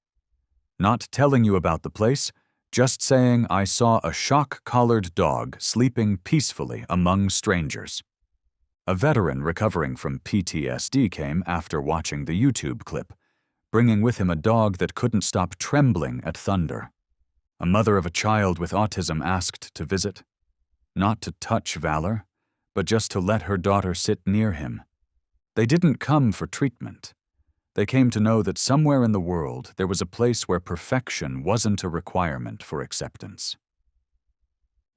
Not telling you about the place, just saying I saw a shock-collared dog sleeping peacefully among strangers. A veteran recovering from PTSD came after watching the YouTube clip, bringing with him a dog that couldn't stop trembling at thunder. A mother of a child with autism asked to visit, not to touch Valor, but just to let her daughter sit near him. They didn't come for treatment. They came to know that somewhere in the world there was a place where perfection wasn't a requirement for acceptance.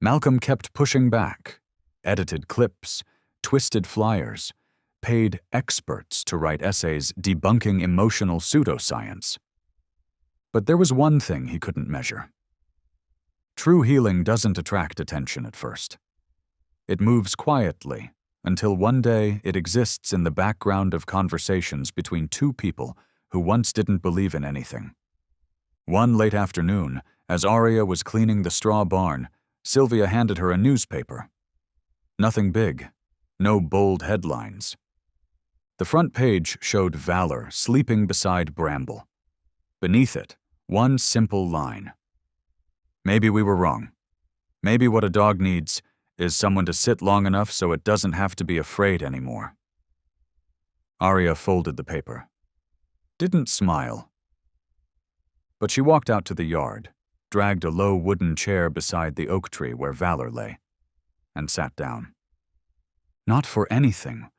Malcolm kept pushing back, edited clips, twisted flyers, paid experts to write essays debunking emotional pseudoscience. But there was one thing he couldn't measure. True healing doesn't attract attention at first. It moves quietly until one day it exists in the background of conversations between two people who once didn't believe in anything. One late afternoon, as Aria was cleaning the straw barn, Sylvia handed her a newspaper. Nothing big, no bold headlines. The front page showed Valor sleeping beside Bramble. Beneath it, one simple line. Maybe we were wrong. Maybe what a dog needs is someone to sit long enough so it doesn't have to be afraid anymore. Aria folded the paper. Didn't smile. But she walked out to the yard, dragged a low wooden chair beside the oak tree where Valor lay, and sat down. Not for anything,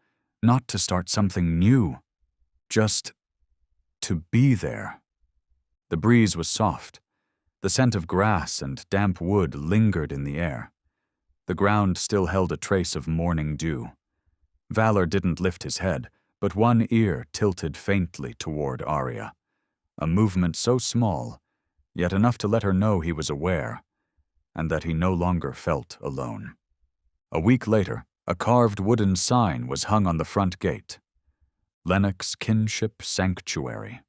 not to start something new, just to be there. The breeze was soft. The scent of grass and damp wood lingered in the air. The ground still held a trace of morning dew. Valor didn't lift his head, but one ear tilted faintly toward Aria, a movement so small, yet enough to let her know he was aware, and that he no longer felt alone. A week later, a carved wooden sign was hung on the front gate. Lennox Kinship Sanctuary.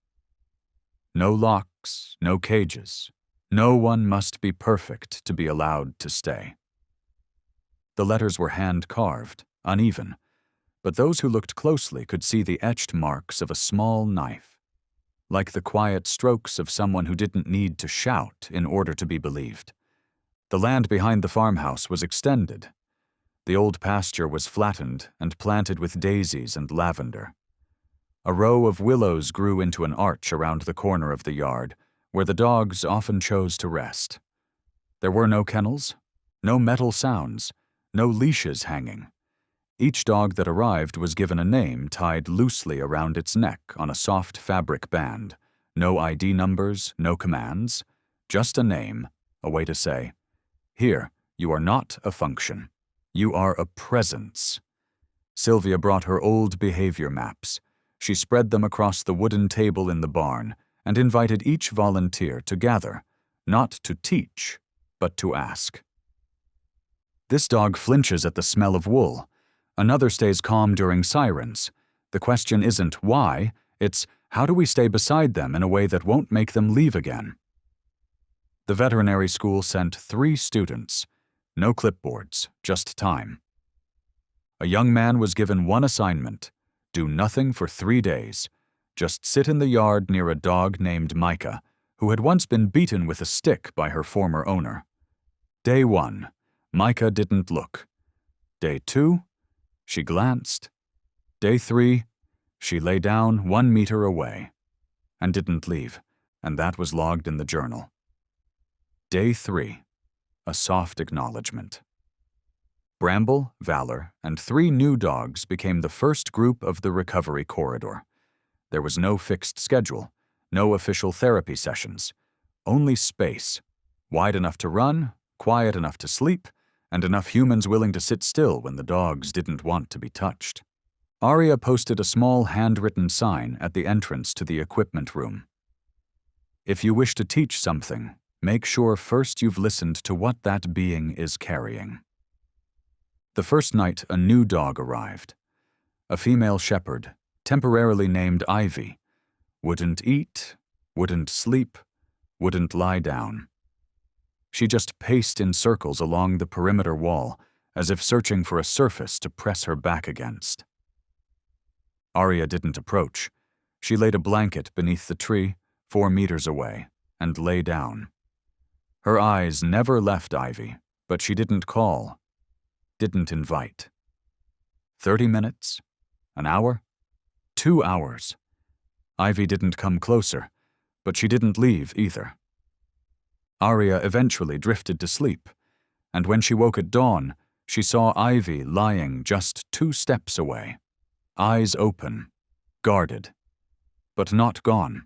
No locks, no cages. No one must be perfect to be allowed to stay. The letters were hand-carved, uneven, but those who looked closely could see the etched marks of a small knife, like the quiet strokes of someone who didn't need to shout in order to be believed. The land behind the farmhouse was extended. The old pasture was flattened and planted with daisies and lavender. A row of willows grew into an arch around the corner of the yard, where the dogs often chose to rest. There were no kennels, no metal sounds, no leashes hanging. Each dog that arrived was given a name tied loosely around its neck on a soft fabric band. No ID numbers, no commands, just a name, a way to say, "Here, you are not a function. You are a presence." Sylvia brought her old behavior maps. She spread them across the wooden table in the barn and invited each volunteer to gather, not to teach, but to ask. This dog flinches at the smell of wool. Another stays calm during sirens. The question isn't why, it's how do we stay beside them in a way that won't make them leave again? The veterinary school sent 3 students. No clipboards, just time. A young man was given one assignment: do nothing for 3 days. Just sit in the yard near a dog named Micah, who had once been beaten with a stick by her former owner. Day 1. Micah didn't look. Day 2, she glanced. Day 3, she lay down 1 meter away and didn't leave, and that was logged in the journal. Day 3, a soft acknowledgement. Bramble, Valor, and 3 new dogs became the first group of the recovery corridor. There was no fixed schedule, no official therapy sessions, only space, wide enough to run, quiet enough to sleep, and enough humans willing to sit still when the dogs didn't want to be touched. Aria posted a small handwritten sign at the entrance to the equipment room. If you wish to teach something, make sure first you've listened to what that being is carrying. The first night, a new dog arrived. A female shepherd, temporarily named Ivy, Wouldn't eat, wouldn't sleep, wouldn't lie down. She just paced in circles along the perimeter wall, as if searching for a surface to press her back against. Arya didn't approach. She laid a blanket beneath the tree, 4 meters away, and lay down. Her eyes never left Ivy, but she didn't call, didn't invite. 30 minutes? An hour? 2 hours. Ivy didn't come closer, but she didn't leave either. Arya eventually drifted to sleep, and when she woke at dawn, she saw Ivy lying just 2 steps away, eyes open, guarded, but not gone.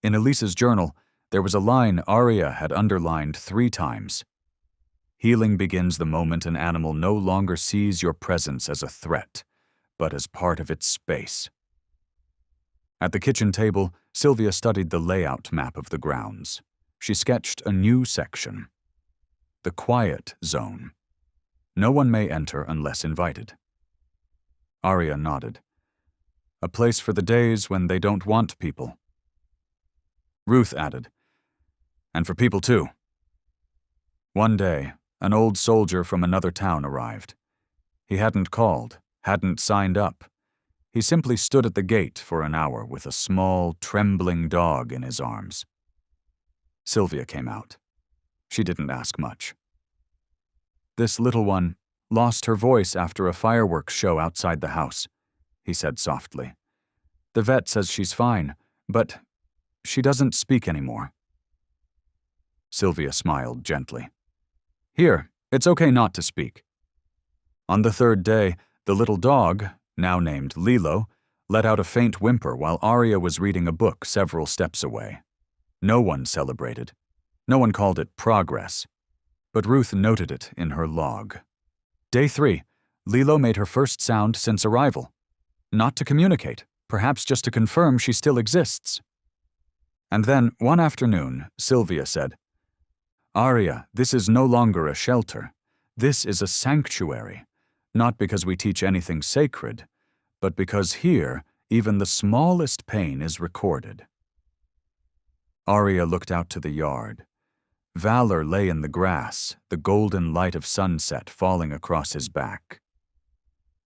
In Elise's journal, there was a line Arya had underlined 3 times. Healing begins the moment an animal no longer sees your presence as a threat, but as part of its space. At the kitchen table, Sylvia studied the layout map of the grounds. She sketched a new section. The quiet zone. No one may enter unless invited. Arya nodded. A place for the days when they don't want people. Ruth added, and for people too. One day, an old soldier from another town arrived. He hadn't called, hadn't signed up. He simply stood at the gate for an hour with a small, trembling dog in his arms. Sylvia came out. She didn't ask much. This little one lost her voice after a fireworks show outside the house, he said softly. The vet says she's fine, but she doesn't speak anymore. Sylvia smiled gently. Here, it's okay not to speak. On the 3rd day, the little dog, now named Lilo, let out a faint whimper while Arya was reading a book several steps away. No one celebrated. No one called it progress. But Ruth noted it in her log. Day 3, Lilo made her first sound since arrival. Not to communicate, perhaps just to confirm she still exists. And then, one afternoon, Sylvia said, Arya, this is no longer a shelter. This is a sanctuary. Not because we teach anything sacred, but because here, even the smallest pain is recorded. Arya looked out to the yard. Valor lay in the grass, the golden light of sunset falling across his back.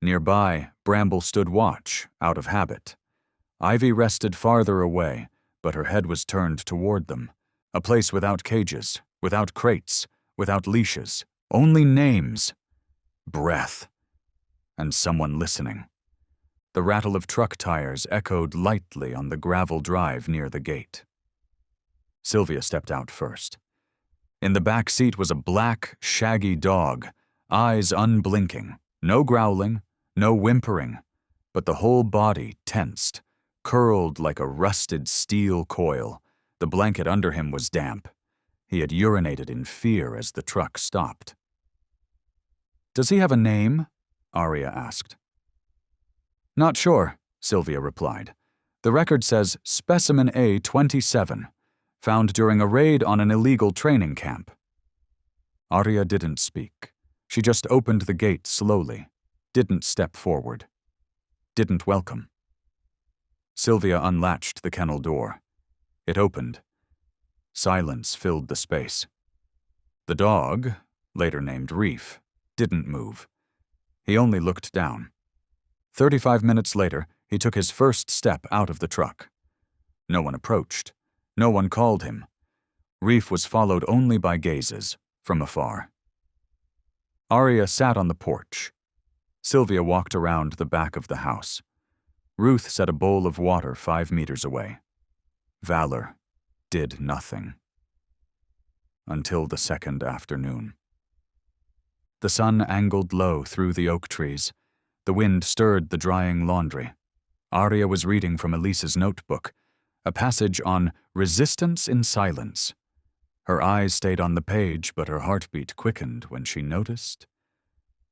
Nearby, Bramble stood watch, out of habit. Ivy rested farther away, but her head was turned toward them, a place without cages, without crates, without leashes, only names, breath, and someone listening. The rattle of truck tires echoed lightly on the gravel drive near the gate. Sylvia stepped out first. In the back seat was a black, shaggy dog, eyes unblinking, no growling, no whimpering, but the whole body tensed, curled like a rusted steel coil. The blanket under him was damp. He had urinated in fear as the truck stopped. Does he have a name? Arya asked. Not sure, Sylvia replied. The record says Specimen A-27, found during a raid on an illegal training camp. Arya didn't speak. She just opened the gate slowly, didn't step forward, didn't welcome. Sylvia unlatched the kennel door. It opened. Silence filled the space. The dog, later named Reef, didn't move. He only looked down. 35 minutes later, he took his first step out of the truck. No one approached. No one called him. Reef was followed only by gazes, from afar. Arya sat on the porch. Sylvia walked around the back of the house. Ruth set a bowl of water 5 meters away. Valor did nothing. Until the second afternoon. The sun angled low through the oak trees. The wind stirred the drying laundry. Arya was reading from Elise's notebook, a passage on resistance in silence. Her eyes stayed on the page, but her heartbeat quickened when she noticed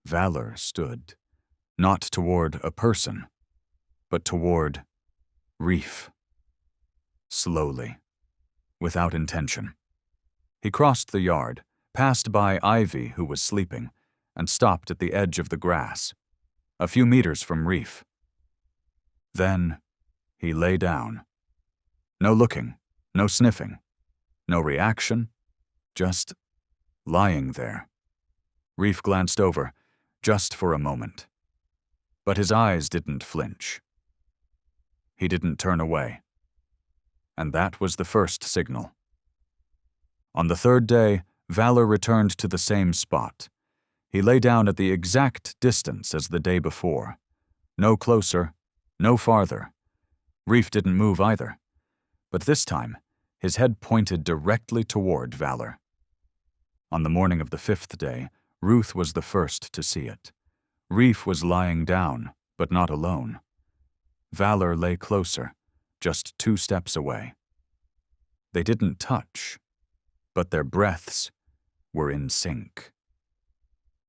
Valor stood, not toward a person, but toward Reef. Slowly, without intention. He crossed the yard, passed by Ivy, who was sleeping, and stopped at the edge of the grass, a few meters from Reef. Then he lay down, No looking, no sniffing, no reaction, just lying there. Reef glanced over, just for a moment. But his eyes didn't flinch. He didn't turn away. And that was the first signal. On the third day, Valor returned to the same spot. He lay down at the exact distance as the day before. No closer, no farther. Reef didn't move either. But this time, his head pointed directly toward Valor. On the morning of the fifth day, Ruth was the first to see it. Reef was lying down, but not alone. Valor lay closer, just 2 steps away. They didn't touch, but their breaths were in sync.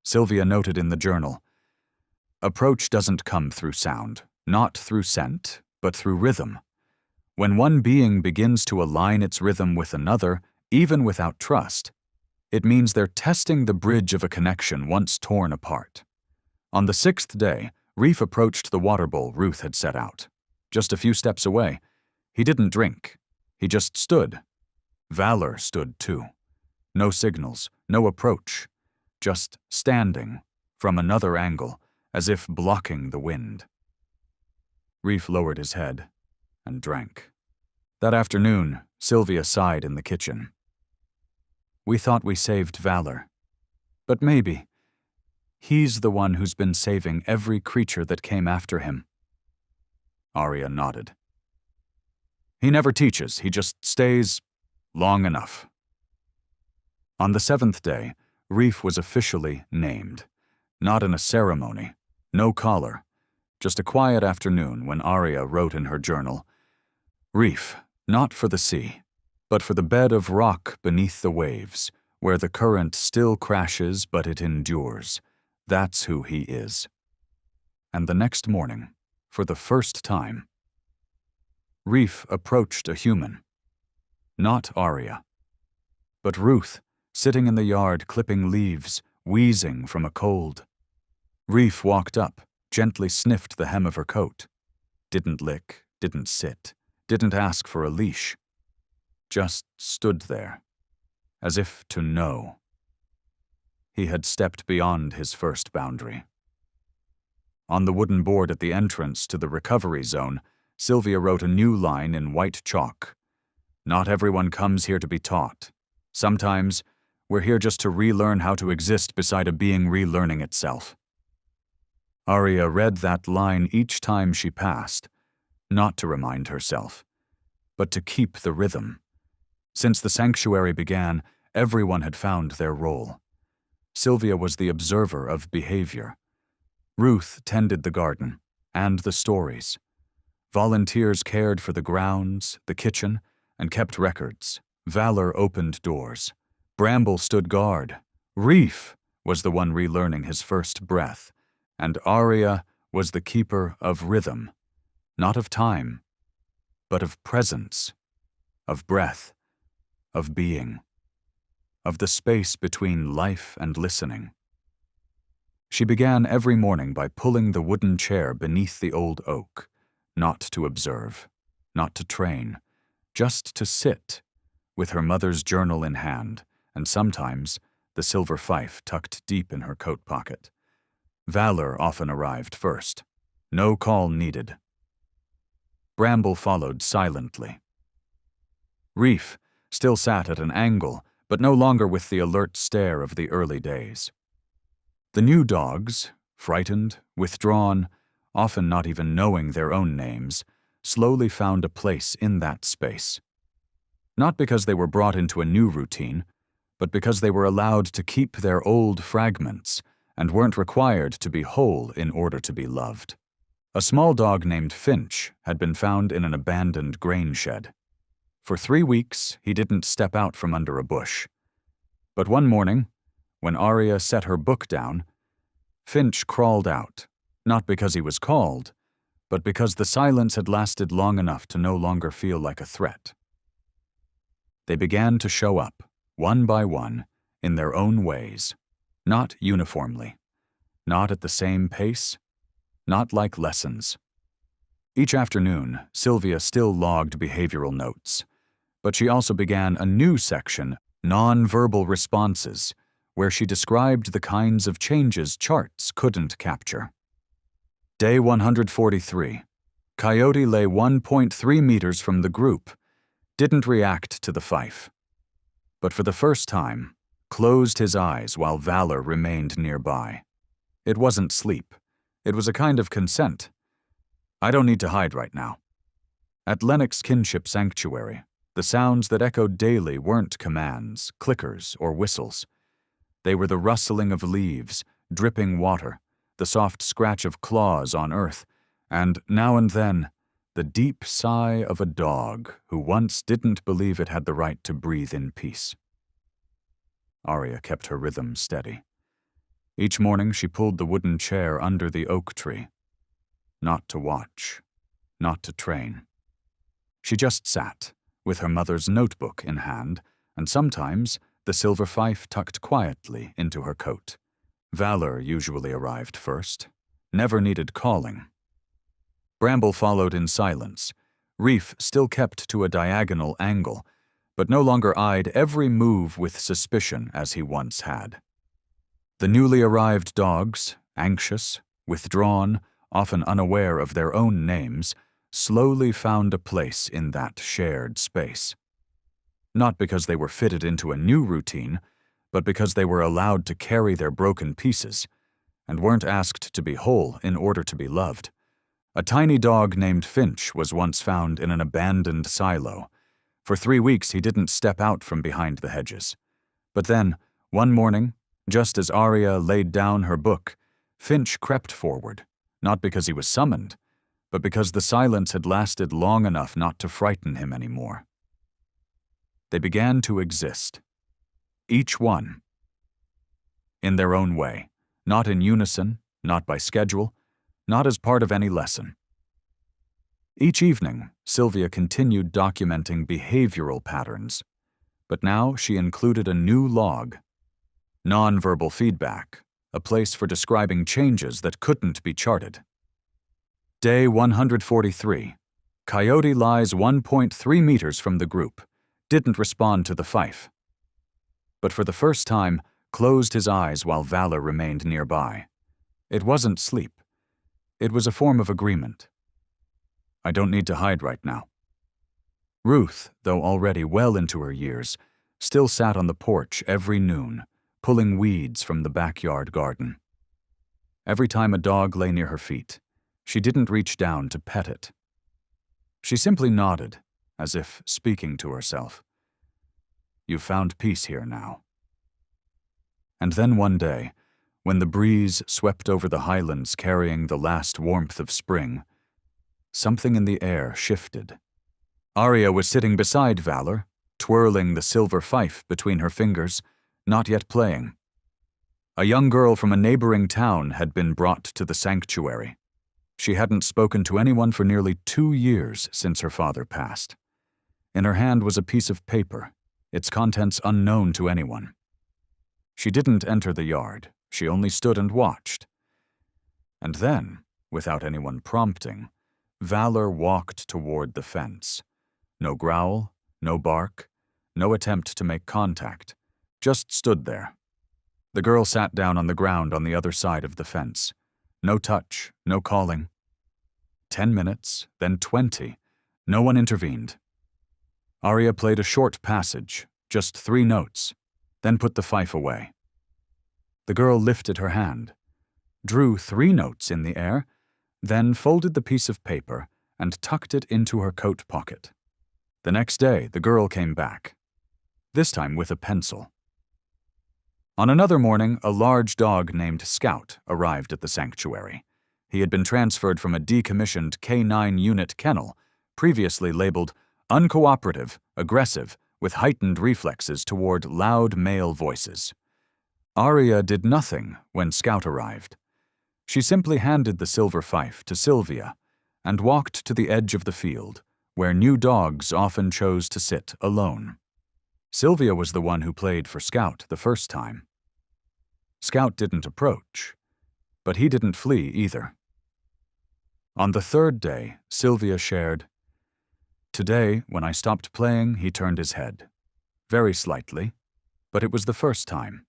Sylvia noted in the journal, "Approach doesn't come through sound, not through scent, but through rhythm. When one being begins to align its rhythm with another, even without trust, it means they're testing the bridge of a connection once torn apart." On the 6th day, Reef approached the water bowl Ruth had set out. Just a few steps away. He didn't drink. He just stood. Valor stood too. No signals, no approach. Just standing, from another angle, as if blocking the wind. Reef lowered his head and drank. That afternoon, Sylvia sighed in the kitchen. "We thought we saved Valor. But maybe he's the one who's been saving every creature that came after him." Arya nodded. "He never teaches, he just stays long enough." On the 7th day, Reef was officially named. Not in a ceremony, no collar, just a quiet afternoon when Arya wrote in her journal, "Reef, not for the sea, but for the bed of rock beneath the waves, where the current still crashes but it endures. That's who he is." And the next morning, for the first time, Reef approached a human. Not Arya, but Ruth, sitting in the yard clipping leaves, wheezing from a cold. Reef walked up, gently sniffed the hem of her coat. Didn't lick, didn't sit, didn't ask for a leash. Just stood there, as if to know. He had stepped beyond his first boundary. On the wooden board at the entrance to the recovery zone, Sylvia wrote a new line in white chalk. "Not everyone comes here to be taught. Sometimes, we're here just to relearn how to exist beside a being relearning itself." Arya read that line each time she passed, not to remind herself, but to keep the rhythm. Since the sanctuary began, everyone had found their role. Sylvia was the observer of behavior. Ruth tended the garden and the stories. Volunteers cared for the grounds, the kitchen, and kept records. Valor opened doors. Bramble stood guard. Reef was the one relearning his first breath, and Arya was the keeper of rhythm, not of time, but of presence, of breath, of being, of the space between life and listening. She began every morning by pulling the wooden chair beneath the old oak, not to observe, not to train, just to sit, with her mother's journal in hand, and sometimes the silver fife tucked deep in her coat pocket. Valor often arrived first. No call needed. Bramble followed silently. Reef still sat at an angle, but no longer with the alert stare of the early days. The new dogs, frightened, withdrawn, often not even knowing their own names, slowly found a place in that space. Not because they were brought into a new routine, but because they were allowed to keep their old fragments and weren't required to be whole in order to be loved. A small dog named Finch had been found in an abandoned grain shed. For 3 weeks, he didn't step out from under a bush. But one morning, when Arya set her book down, Finch crawled out, not because he was called, but because the silence had lasted long enough to no longer feel like a threat. They began to show up, one by one, in their own ways, not uniformly, not at the same pace, not like lessons. Each afternoon, Sylvia still logged behavioral notes, but she also began a new section, non-verbal responses, where she described the kinds of changes charts couldn't capture. Day 143. Coyote lay 1.3 meters from the group, didn't react to the fife, but for the first time, closed his eyes while Valor remained nearby. It wasn't sleep. It was a kind of consent. I don't need to hide right now. At Lennox Kinship Sanctuary, the sounds that echoed daily weren't commands, clickers, or whistles. They were the rustling of leaves, dripping water, the soft scratch of claws on earth, and, now and then, the deep sigh of a dog who once didn't believe it had the right to breathe in peace. Arya kept her rhythm steady. Each morning she pulled the wooden chair under the oak tree. Not to watch, not to train. She just sat, with her mother's notebook in hand, and sometimes the silver fife tucked quietly into her coat. Valor usually arrived first, never needed calling. Bramble followed in silence. Reef still kept to a diagonal angle, but no longer eyed every move with suspicion as he once had. The newly arrived dogs, anxious, withdrawn, often unaware of their own names, slowly found a place in that shared space. Not because they were fitted into a new routine, but because they were allowed to carry their broken pieces, and weren't asked to be whole in order to be loved. A tiny dog named Finch was once found in an abandoned silo. For 3 weeks he didn't step out from behind the hedges. But then, one morning, just as Arya laid down her book, Finch crept forward, not because he was summoned, but because the silence had lasted long enough not to frighten him anymore. They began to exist. Each one. In their own way, not in unison, not by schedule, not as part of any lesson. Each evening, Sylvia continued documenting behavioral patterns, but now she included a new log. Nonverbal feedback, a place for describing changes that couldn't be charted. Day 143. Coyote lies 1.3 meters from the group, didn't respond to the fife. But for the first time, closed his eyes while Valor remained nearby. It wasn't sleep. It was a form of agreement. I don't need to hide right now. Ruth, though already well into her years, still sat on the porch every noon, pulling weeds from the backyard garden. Every time a dog lay near her feet, she didn't reach down to pet it. She simply nodded, as if speaking to herself. You've found peace here now. And then one day, when the breeze swept over the highlands carrying the last warmth of spring, something in the air shifted. Arya was sitting beside Valor, twirling the silver fife between her fingers, not yet playing. A young girl from a neighboring town had been brought to the sanctuary. She hadn't spoken to anyone for nearly 2 years since her father passed. In her hand was a piece of paper, its contents unknown to anyone. She didn't enter the yard. She only stood and watched. And then, without anyone prompting, Valor walked toward the fence. No growl, no bark, no attempt to make contact, just stood there. The girl sat down on the ground on the other side of the fence. No touch, no calling. 10 minutes, then 20. No one intervened. Arya played a short passage, just 3 notes, then put the fife away. The girl lifted her hand, drew 3 notes in the air, then folded the piece of paper and tucked it into her coat pocket. The next day, the girl came back, this time with a pencil. On another morning, a large dog named Scout arrived at the sanctuary. He had been transferred from a decommissioned K9 unit kennel, previously labeled uncooperative, aggressive, with heightened reflexes toward loud male voices. Arya did nothing when Scout arrived. She simply handed the silver fife to Sylvia and walked to the edge of the field, where new dogs often chose to sit alone. Sylvia was the one who played for Scout the first time. Scout didn't approach, but he didn't flee either. On the third day, Sylvia shared, "Today, when I stopped playing, he turned his head. Very slightly, but it was the first time."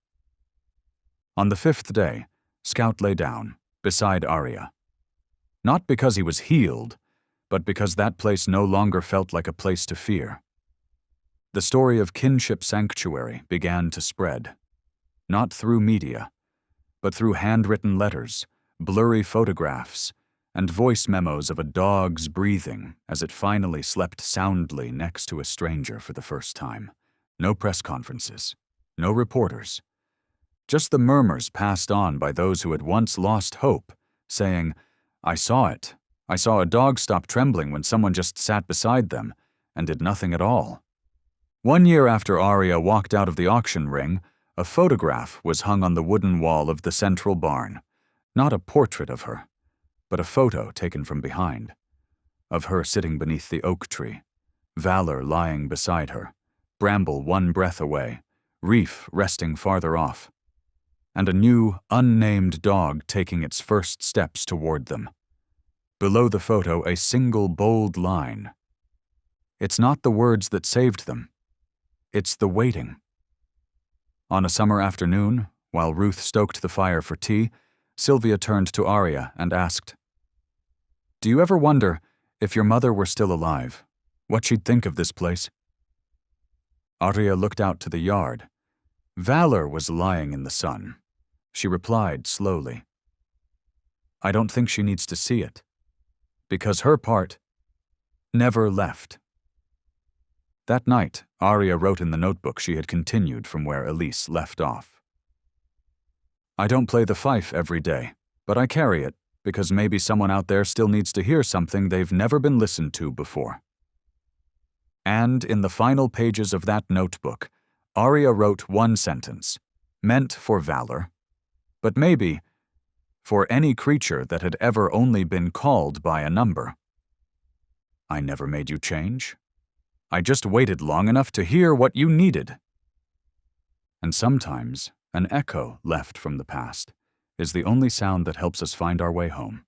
On the fifth day, Scout lay down, beside Arya. Not because he was healed, but because that place no longer felt like a place to fear. The story of Kinship Sanctuary began to spread, not through media, but through handwritten letters, blurry photographs, and voice memos of a dog's breathing as it finally slept soundly next to a stranger for the first time. No press conferences, no reporters. Just the murmurs passed on by those who had once lost hope, saying, "I saw it. I saw a dog stop trembling when someone just sat beside them and did nothing at all." 1 year after Arya walked out of the auction ring, a photograph was hung on the wooden wall of the central barn. Not a portrait of her, but a photo taken from behind. Of her sitting beneath the oak tree, Valor lying beside her, Bramble 1 breath away, Reef resting farther off, and a new, unnamed dog taking its first steps toward them. Below the photo, a single bold line. It's not the words that saved them. It's the waiting. On a summer afternoon, while Ruth stoked the fire for tea, Sylvia turned to Arya and asked, "Do you ever wonder, if your mother were still alive, what she'd think of this place?" Arya looked out to the yard. Valor was lying in the sun. She replied slowly, "I don't think she needs to see it, because her part never left." That night, Arya wrote in the notebook she had continued from where Elise left off. "I don't play the fife every day, but I carry it because maybe someone out there still needs to hear something they've never been listened to before." And in the final pages of that notebook, Arya wrote one sentence, meant for Valor, but maybe for any creature that had ever only been called by a number. "I never made you change. I just waited long enough to hear what you needed." And sometimes, an echo left from the past is the only sound that helps us find our way home.